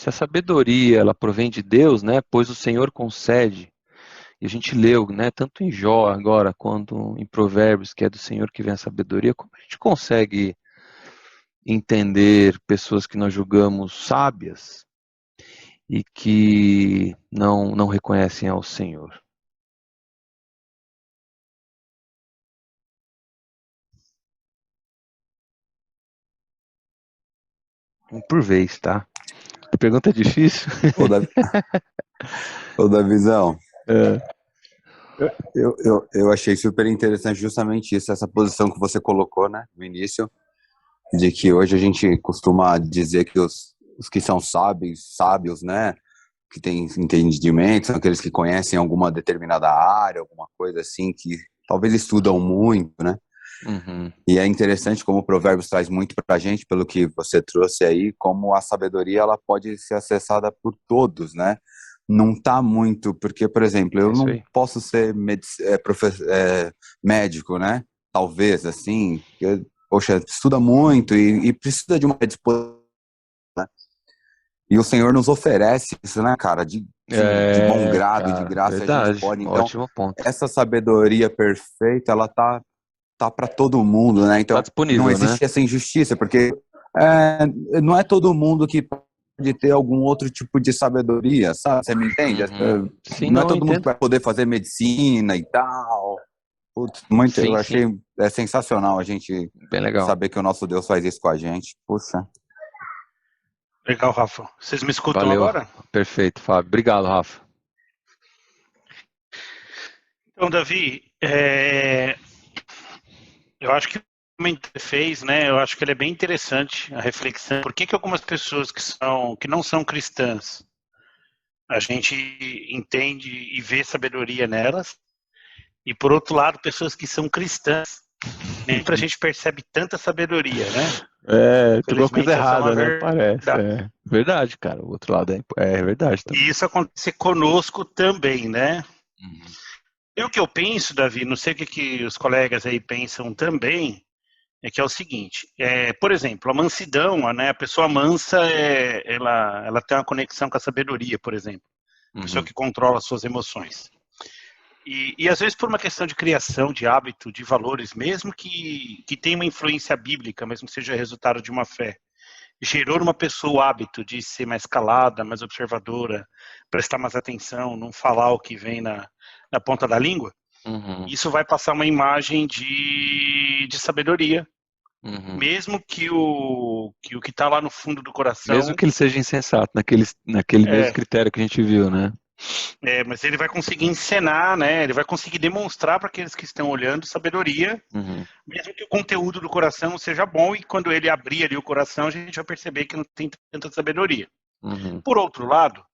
a sabedoria ela provém de Deus, né, pois o Senhor concede, e a gente leu, né, tanto em Jó agora quanto em Provérbios, que é do Senhor que vem a sabedoria, como a gente consegue entender pessoas que nós julgamos sábias e que não reconhecem ao Senhor? Um por vez, tá? A pergunta é difícil. Ô, Davizão, É. eu achei super interessante justamente isso, essa posição que você colocou, né, no início, de que hoje a gente costuma dizer que os que são sábios, né, que têm entendimento, são aqueles que conhecem alguma determinada área, alguma coisa assim, que talvez estudam muito, né? Uhum. E é interessante como o Provérbios traz muito pra gente, pelo que você trouxe aí, como a sabedoria ela pode ser acessada por todos, né? Não tá muito, porque, por exemplo, eu Isso não aí. posso ser médico, né? Talvez, assim, poxa, estuda muito e precisa de uma disposição, né? E o Senhor nos oferece isso, né, cara? De bom grado, de Cara, graça, a gente verdade. pode. Então, Ótimo ponto. essa sabedoria perfeita, ela tá para todo mundo, né? Tá Então, disponível, não né? existe essa injustiça, porque não é todo mundo que pode ter algum outro tipo de sabedoria, sabe? Você me entende? Uhum. Sim, Não é não, eu todo mundo que entendo. vai poder fazer medicina e tal. Putz, muito, eu Sim, achei sim. sensacional a gente Bem legal. saber que o nosso Deus faz isso com a gente. Puxa. Legal, Rafa. Vocês me escutam Valeu. agora? Perfeito, Fábio. Obrigado, Rafa. Então, Davi, eu acho que o que fez, né? Eu acho que ele é bem interessante a reflexão. Por que algumas pessoas que não são cristãs, a gente entende e vê sabedoria nelas, e por outro lado, pessoas que são cristãs, nem pra gente percebe tanta sabedoria, né? Tem alguma coisa Infelizmente, essa é errada, uma né? Parece. verdade. Verdade, cara. O outro lado é verdade também. E isso acontece conosco também, né? Uhum. E o que eu penso, Davi, não sei o que os colegas aí pensam também, é que é o seguinte, por exemplo, a mansidão, né, a pessoa mansa, ela tem uma conexão com a sabedoria, por exemplo, a pessoa que controla as suas emoções. E às vezes por uma questão de criação, de hábito, de valores, mesmo que tenha uma influência bíblica, mesmo que seja resultado de uma fé, gerou numa pessoa o hábito de ser mais calada, mais observadora, prestar mais atenção, não falar o que vem na ponta da língua, isso vai passar uma imagem de sabedoria, mesmo que o que está lá no fundo do coração... Mesmo que ele seja insensato, naquele mesmo critério que a gente viu, né? Mas ele vai conseguir encenar, né? Ele vai conseguir demonstrar para aqueles que estão olhando sabedoria, mesmo que o conteúdo do coração seja bom, e quando ele abrir ali o coração, a gente vai perceber que não tem tanta sabedoria. Por outro lado,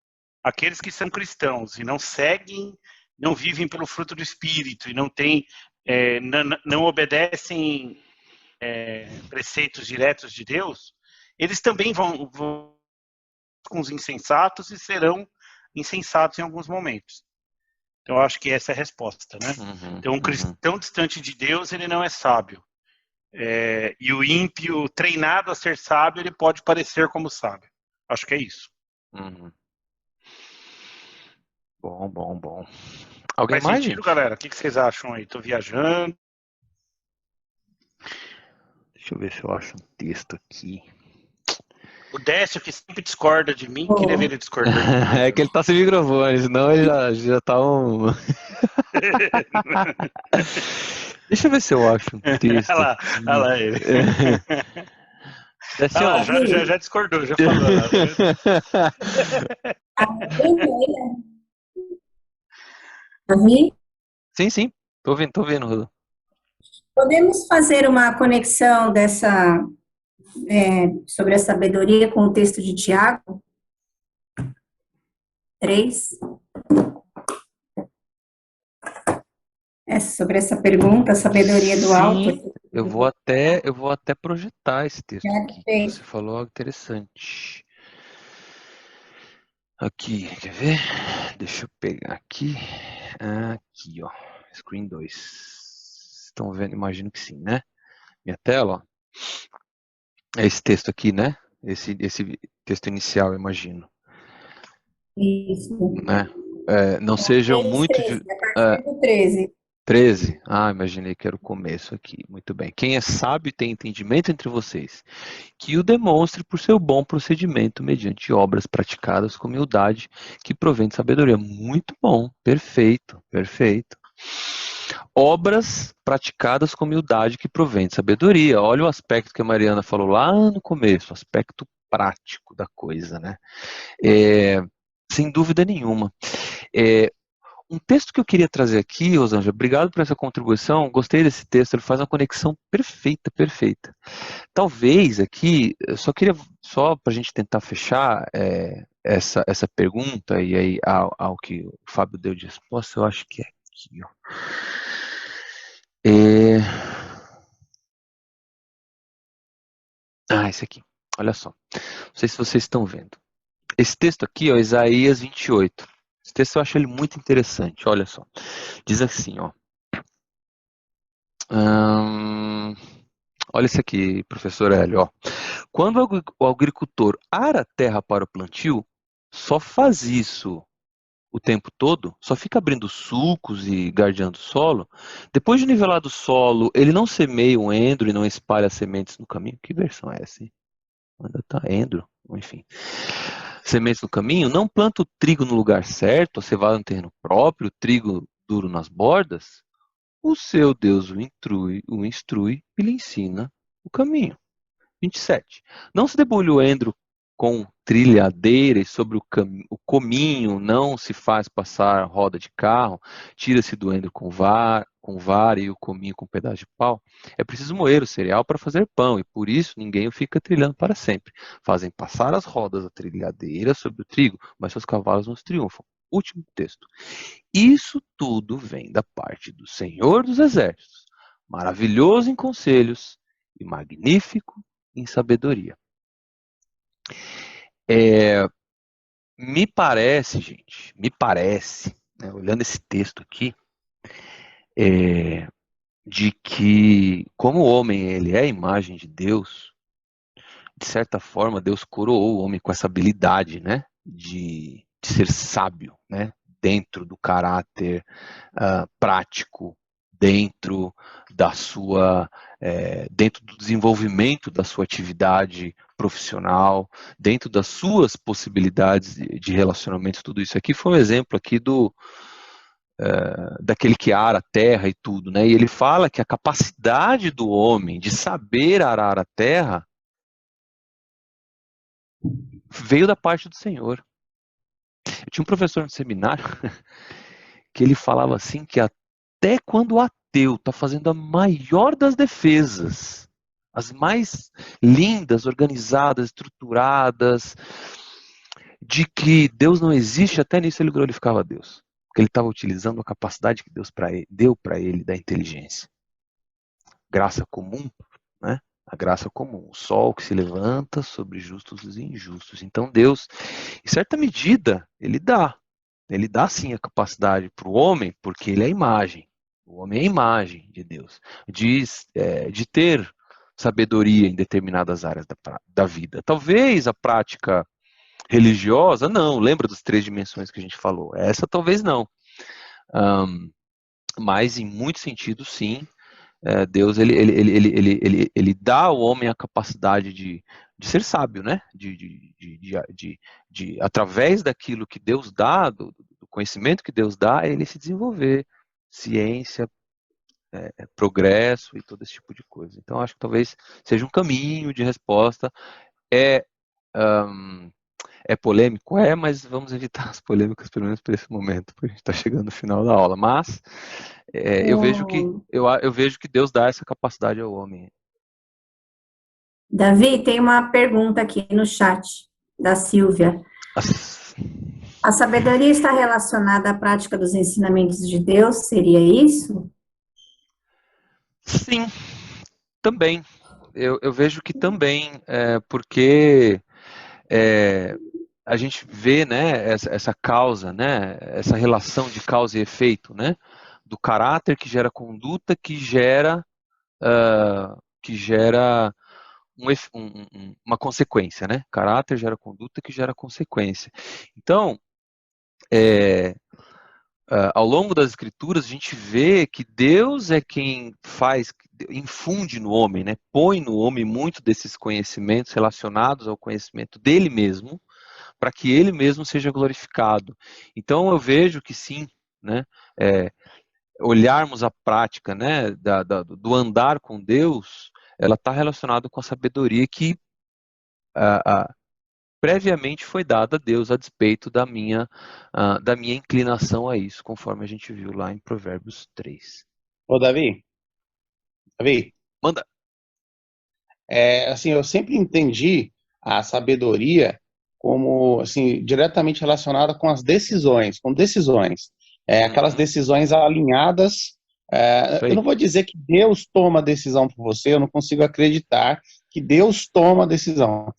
aqueles que são cristãos e não seguem, não vivem pelo fruto do Espírito e não obedecem preceitos diretos de Deus, eles também vão com os insensatos e serão insensatos em alguns momentos. Então, eu acho que essa é a resposta, né? Então, um cristão distante de Deus, ele não é sábio. E o ímpio, treinado a ser sábio, ele pode parecer como sábio. Acho que é isso. Bom. Alguém Faz mais, sentido, gente? galera? O que vocês acham aí? Tô viajando. Deixa eu ver se eu acho um texto aqui. O Décio, que sempre discorda de mim, queria ver ele discordando. É que ele tá sem microfone, senão ele já tá um... Deixa eu ver se eu acho um texto. Olha lá ele. Décio, Já discordou, já falou. Davi, Sim, sim. Tô vendo, Rosa. podemos fazer uma conexão sobre a sabedoria com o texto de Tiago 3? Sobre essa pergunta, a sabedoria do alto. Sim, eu vou até projetar esse texto aqui, que você falou algo interessante. Aqui, quer ver? Deixa eu pegar aqui. Aqui, ó. Screen 2. Estão vendo? Imagino que sim, né? Minha tela, ó. É esse texto aqui, né? Esse texto inicial, eu imagino. Isso. Né? Não sejam muito... 13, a partir do 13. 13? Ah, imaginei que era o começo aqui. Muito bem. Quem é sábio e tem entendimento entre vocês, que o demonstre por seu bom procedimento mediante obras praticadas com humildade que provém de sabedoria. Muito bom. Perfeito, perfeito. Obras praticadas com humildade que provém de sabedoria. Olha o aspecto que a Mariana falou lá no começo, o aspecto prático da coisa, né? Sem dúvida nenhuma. Um texto que eu queria trazer aqui, Rosângela, obrigado por essa contribuição, gostei desse texto, ele faz uma conexão perfeita, perfeita. Talvez aqui, só para a gente tentar fechar essa pergunta, e aí ao que o Fábio deu de resposta, eu acho que é aqui, ó. Esse aqui, olha só, não sei se vocês estão vendo. Esse texto aqui, ó, Isaías 28, esse texto eu acho ele muito interessante, olha só, diz assim, ó. Olha isso aqui, professor Hélio. Ó. Quando o agricultor ara a terra para o plantio, só faz isso o tempo todo, só fica abrindo sulcos e gardeando o solo. Depois de nivelado o solo, ele não semeia um endro e não espalha sementes no caminho. Que versão é essa? Ainda tá endro, enfim. Sementes no caminho, não planta o trigo no lugar certo, a cevada no terreno próprio, o trigo duro nas bordas. O seu Deus o instrui e lhe ensina o caminho. 27. Não se debulhe o endro com trilhadeira e sobre o cominho não se faz passar roda de carro, tira-se do endro com vara e o cominho com pedaço de pau. É preciso moer o cereal para fazer pão e por isso ninguém o fica trilhando para sempre. Fazem passar as rodas da trilhadeira sobre o trigo, mas seus cavalos não triunfam. Último texto. Isso tudo vem da parte do Senhor dos Exércitos, maravilhoso em conselhos e magnífico em sabedoria. Me parece, gente, né, olhando esse texto aqui, de que, como o homem ele é a imagem de Deus, de certa forma, Deus coroou o homem com essa habilidade, né, de ser sábio, né, dentro do caráter prático, dentro dentro do desenvolvimento da sua atividade profissional, dentro das suas possibilidades de relacionamento, tudo isso aqui foi um exemplo aqui daquele que ara a terra e tudo, né? E ele fala que a capacidade do homem de saber arar a terra veio da parte do Senhor. Eu tinha um professor no seminário que ele falava assim que até quando o ateu está fazendo a maior das defesas, as mais lindas, organizadas, estruturadas, de que Deus não existe, até nisso ele glorificava a Deus. Porque ele estava utilizando a capacidade que Deus deu para ele da inteligência. Graça comum, né? A graça comum, o sol que se levanta sobre justos e injustos. Então Deus, em certa medida, ele dá sim a capacidade para o homem, porque ele é a imagem. O homem é a imagem de Deus, de ter sabedoria em determinadas áreas da vida. Talvez a prática religiosa, não. Lembra das 3 dimensões que a gente falou? Essa talvez não. Mas em muitos sentidos, sim. Deus ele dá ao homem a capacidade de ser sábio, né? Através daquilo que Deus dá, do conhecimento que Deus dá, ele se desenvolver. Ciência, progresso e todo esse tipo de coisa. Então, acho que talvez seja um caminho de resposta. É polêmico? É, mas vamos evitar as polêmicas, pelo menos por esse momento, porque a gente está chegando no final da aula. Mas eu vejo eu vejo que Deus dá essa capacidade ao homem. Davi, tem uma pergunta aqui no chat da Silvia. A sabedoria está relacionada à prática dos ensinamentos de Deus? Seria isso? Sim, também. Eu vejo que também, porque a gente vê, né, essa causa, né, essa relação de causa e efeito, né, do caráter que gera conduta, que gera uma consequência, né? Caráter gera conduta que gera consequência. Então, ao longo das escrituras, a gente vê que Deus é quem infunde no homem, né? Põe no homem muito desses conhecimentos relacionados ao conhecimento dele mesmo, para que ele mesmo seja glorificado. Então, eu vejo que sim, né? Olharmos a prática, né, do andar com Deus, ela está relacionada com a sabedoria que previamente foi dada a Deus a despeito da minha inclinação a isso, conforme a gente viu lá em Provérbios 3. Ô, Davi, Manda. Assim, eu sempre entendi a sabedoria como, assim, diretamente relacionada com as decisões, aquelas decisões alinhadas. Eu não vou dizer que Deus toma a decisão por você, eu não consigo acreditar que Deus toma a decisão,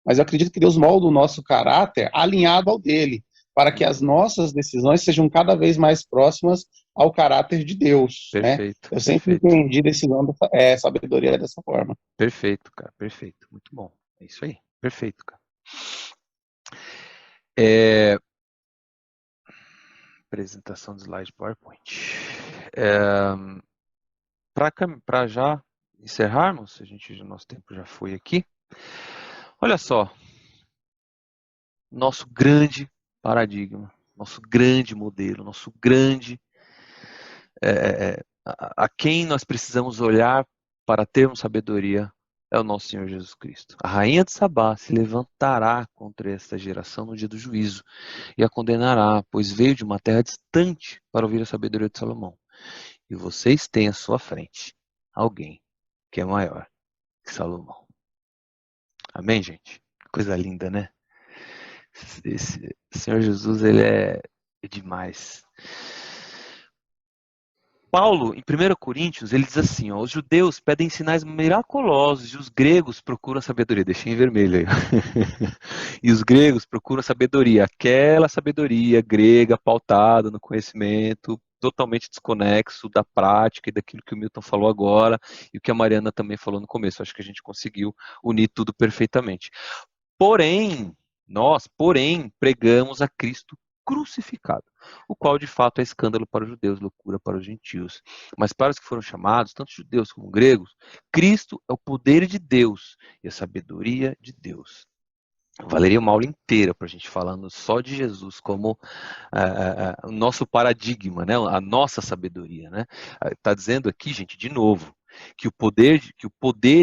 mas eu acredito que Deus molda o nosso caráter alinhado ao dele, para que as nossas decisões sejam cada vez mais próximas ao caráter de Deus. Perfeito. Né? Eu sempre entendi decisão, sabedoria dessa forma. Perfeito, cara, perfeito. Muito bom. É isso aí, perfeito, cara. Apresentação de slide PowerPoint. Para já encerrarmos, nosso tempo já foi aqui. Olha só, nosso grande paradigma, nosso grande modelo, nosso grande a quem nós precisamos olhar para termos sabedoria é o nosso Senhor Jesus Cristo. A rainha de Sabá se levantará contra esta geração no dia do juízo e a condenará, pois veio de uma terra distante para ouvir a sabedoria de Salomão. E vocês têm à sua frente alguém que é maior que Salomão. Amém, gente? Coisa linda, né? Esse Senhor Jesus, ele é demais. Paulo, em 1 Coríntios, ele diz assim, os judeus pedem sinais miraculosos e os gregos procuram sabedoria. Deixei em vermelho aí. E os gregos procuram sabedoria, aquela sabedoria grega pautada no conhecimento, totalmente desconexo da prática e daquilo que o Milton falou agora e o que a Mariana também falou no começo. Acho que a gente conseguiu unir tudo perfeitamente. Porém, nós, pregamos a Cristo crucificado, o qual de fato é escândalo para os judeus, loucura para os gentios. Mas para os que foram chamados, tanto judeus como gregos, Cristo é o poder de Deus e a sabedoria de Deus. Valeria uma aula inteira para a gente falando só de Jesus como o nosso paradigma, né? A nossa sabedoria. Né? Está dizendo aqui, gente, de novo, que o poder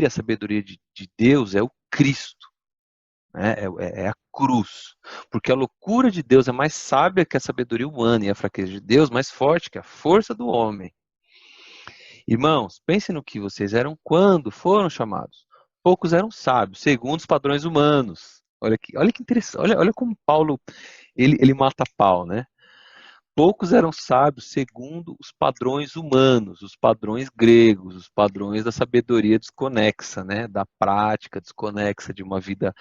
e a sabedoria de Deus é o Cristo. É a cruz, porque a loucura de Deus é mais sábia que a sabedoria humana e a fraqueza de Deus mais forte que a força do homem. Irmãos, pensem no que vocês eram quando foram chamados. Poucos eram sábios, segundo os padrões humanos. Olha que interessante, olha como Paulo ele mata pau, né? Poucos eram sábios segundo os padrões humanos, os padrões gregos, os padrões da sabedoria desconexa, né? Da prática desconexa de uma vida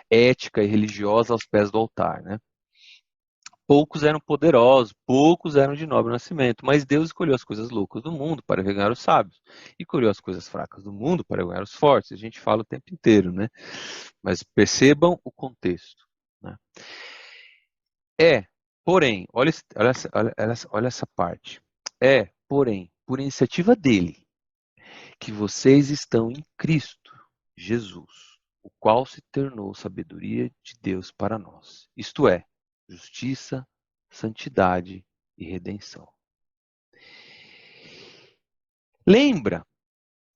ética e religiosa aos pés do altar. Né? Poucos eram poderosos, poucos eram de nobre nascimento, mas Deus escolheu as coisas loucas do mundo para ganhar os sábios, e escolheu as coisas fracas do mundo para ganhar os fortes. A gente fala o tempo inteiro, né? Mas percebam o contexto. Né? Porém, olha essa parte. Porém, por iniciativa dele, que vocês estão em Cristo Jesus, o qual se tornou sabedoria de Deus para nós. Isto é, justiça, santidade e redenção. Lembra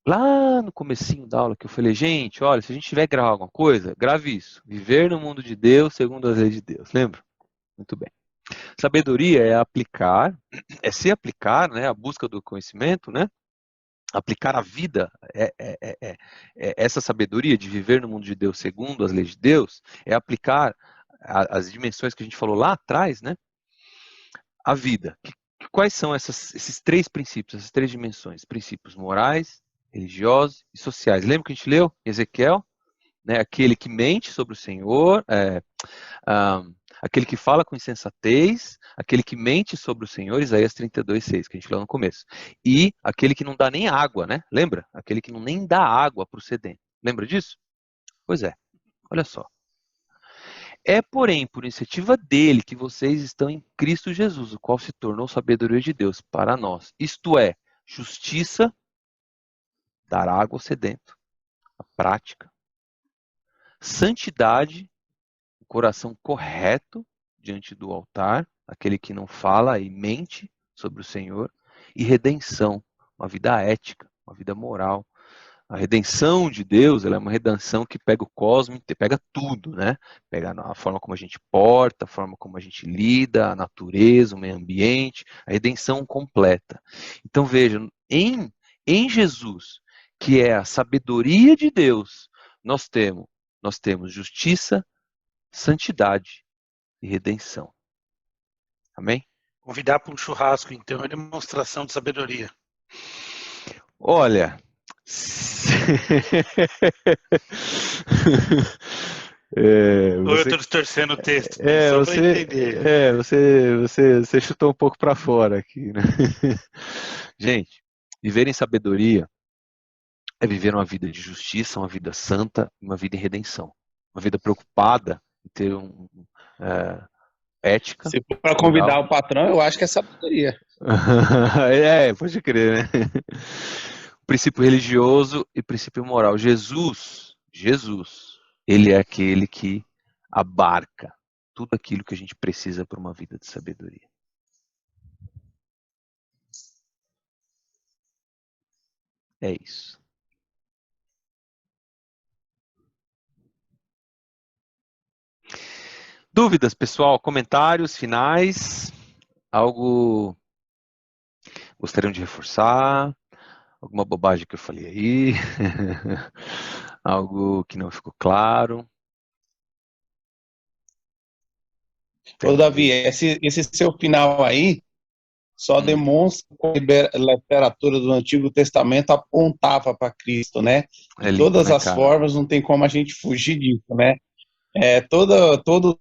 Lá no comecinho da aula que eu falei, gente, olha, se a gente tiver que gravar alguma coisa, grave isso. Viver no mundo de Deus segundo as leis de Deus. Lembra? Muito bem. Sabedoria é aplicar, é se aplicar, né? A busca do conhecimento, né? Aplicar a vida, essa sabedoria de viver no mundo de Deus segundo as leis de Deus, é aplicar as dimensões que a gente falou lá atrás, né? A vida. Quais são esses três princípios, essas três dimensões? Princípios morais, religiosos e sociais. Lembra que a gente leu em Ezequiel? Né? Aquele que mente sobre o Senhor, aquele que fala com insensatez, aquele que mente sobre o Senhor, Isaías 32:6, que a gente leu no começo. E aquele que não dá nem água, né? Lembra? Aquele que não nem dá água para o sedento. Lembra disso? Pois é. Olha só. É, porém, por iniciativa dele que vocês estão em Cristo Jesus, o qual se tornou sabedoria de Deus para nós. Isto é, justiça, dar água ao sedento, a prática. Santidade, o coração correto diante do altar, aquele que não fala e mente sobre o Senhor. E redenção, uma vida ética, uma vida moral. A redenção de Deus, ela é uma redenção que pega o cosmos, pega tudo, né? Pega a forma como a gente porta, a forma como a gente lida, a natureza, o meio ambiente, a redenção completa. Então vejam, em Jesus, que é a sabedoria de Deus, nós temos justiça, santidade e redenção. Amém? Convidar para um churrasco, então, é demonstração de sabedoria. Olha... Ou eu estou distorcendo o texto? Você chutou um pouco para fora aqui, né? Gente, viver em sabedoria é viver uma vida de justiça, uma vida santa, uma vida em redenção. Uma vida preocupada em ter ética. Se for para convidar o patrão, eu acho que é sabedoria. Pode crer, né? Princípio religioso e princípio moral. Jesus, ele é aquele que abarca tudo aquilo que a gente precisa para uma vida de sabedoria. É isso. Dúvidas, pessoal? Comentários finais? Algo gostariam de reforçar? Alguma bobagem que eu falei aí? Algo que não ficou claro? Ô, Davi, esse seu final aí só demonstra que a literatura do Antigo Testamento apontava para Cristo, né? De todas as formas, não tem como a gente fugir disso, né? Todo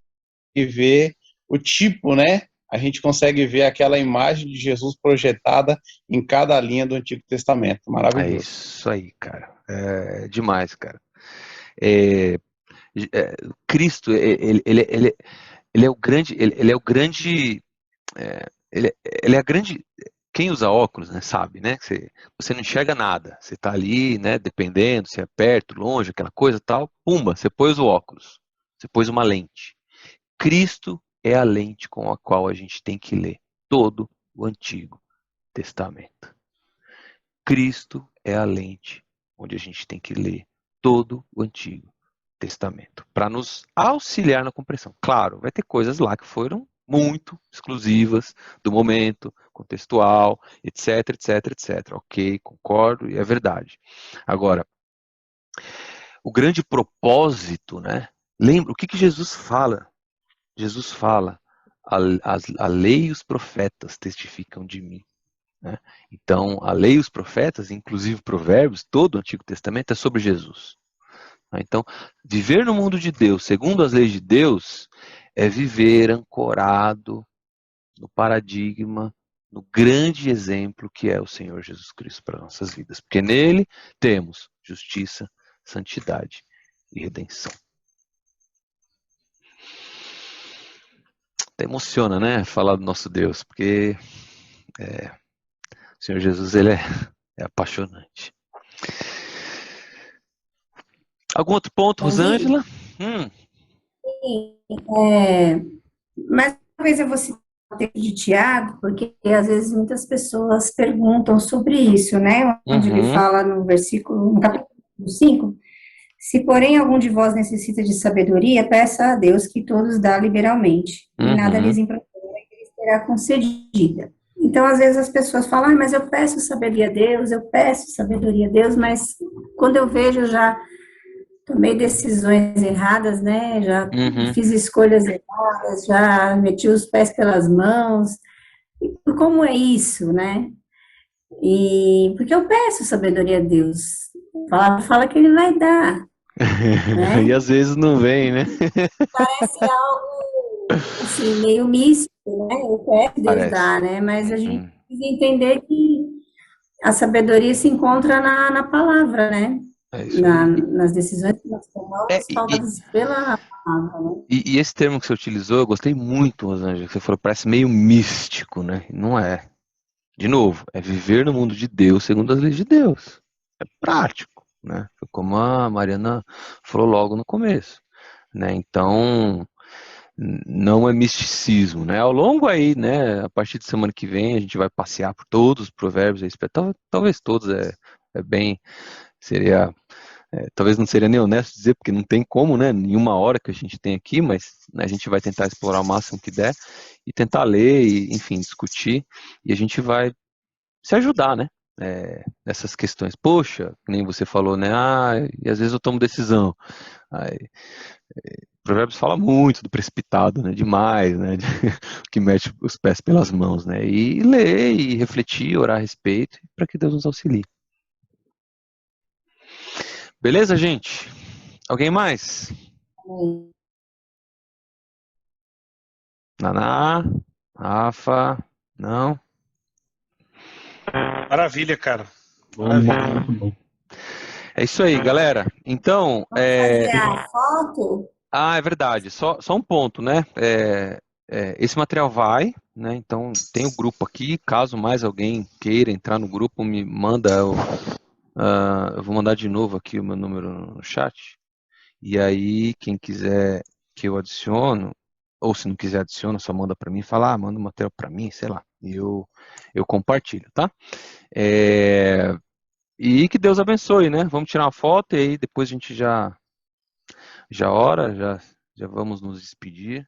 que vê o tipo, né? A gente consegue ver aquela imagem de Jesus projetada em cada linha do Antigo Testamento. Maravilhoso. É isso aí, cara. É demais, cara. Cristo, ele é o grande, ele é a grande. Quem usa óculos, né, sabe, né? Você não enxerga nada. Você está ali, né? Dependendo, se é perto, longe, aquela coisa tal. Pumba, você pôs o óculos. Você pôs uma lente. Cristo é a lente com a qual a gente tem que ler todo o Antigo Testamento. Cristo é a lente onde a gente tem que ler todo o Antigo Testamento, para nos auxiliar na compreensão. Claro, vai ter coisas lá que foram muito exclusivas do momento, contextual, etc, etc, etc. Ok, concordo e é verdade. Agora, o grande propósito, né? Lembra, o que Jesus fala? Jesus fala, a lei e os profetas testificam de mim. Né? Então, a lei e os profetas, inclusive Provérbios, todo o Antigo Testamento é sobre Jesus. Então, viver no mundo de Deus, segundo as leis de Deus, é viver ancorado no paradigma, no grande exemplo que é o Senhor Jesus Cristo para nossas vidas. Porque nele temos justiça, santidade e redenção. Até emociona, né? Falar do nosso Deus, porque o Senhor Jesus, ele é apaixonante. Algum outro ponto, Rosângela? Mais uma vez eu vou citar texto de Tiago, porque às vezes muitas pessoas perguntam sobre isso, né? Onde ele fala no versículo, no capítulo 5, se porém algum de vós necessita de sabedoria, peça a Deus que todos dá liberalmente, e nada lhes impropera, que lhes será concedida. Então, às vezes as pessoas falam, mas eu peço sabedoria a Deus, mas quando eu vejo, eu já tomei decisões erradas, né? Já fiz escolhas erradas, já meti os pés pelas mãos. E como é isso, né? E porque eu peço sabedoria a Deus. Fala que ele vai dar. Né? E às vezes não vem, né? Parece algo assim, meio místico, né? Eu peço, Deus dá, né? Mas a gente precisa entender que a sabedoria se encontra na palavra, né? Nas decisões que nós tomamos, pautadas pela palavra, né? E esse termo que você utilizou, eu gostei muito, Rosângela, que você falou, parece meio místico, né? Não é. De novo, é viver no mundo de Deus segundo as leis de Deus. É prático, né? Foi como a Mariana falou logo no começo, né? Então, não é misticismo, né? Ao longo aí, né? A partir de semana que vem, a gente vai passear por todos os provérbios, talvez todos, seria... talvez não seria nem honesto dizer, porque não tem como, né? Nenhuma hora que a gente tem aqui, mas né, a gente vai tentar explorar o máximo que der e tentar ler e, enfim, discutir. E a gente vai se ajudar, né? Nessas questões. Poxa, nem você falou, né? E às vezes eu tomo decisão. Provérbios fala muito do precipitado, né? Demais, né? Que mete os pés pelas mãos, né? E ler e refletir, orar a respeito, para que Deus nos auxilie. Beleza, gente? Alguém mais? Naná? Rafa? Não? Maravilha, cara. Maravilha. É isso aí, galera. Então... fazer a foto? É verdade. Só um ponto, né? Esse material vai, né? Então tem o grupo aqui. Caso mais alguém queira entrar no grupo, me manda. Eu vou mandar de novo aqui o meu número no chat. E aí, quem quiser que eu adiciono, ou se não quiser adiciona, só manda para mim, fala, manda o material para mim, sei lá. E eu compartilho, tá? E que Deus abençoe, né? Vamos tirar uma foto e aí depois a gente já ora, já vamos nos despedir.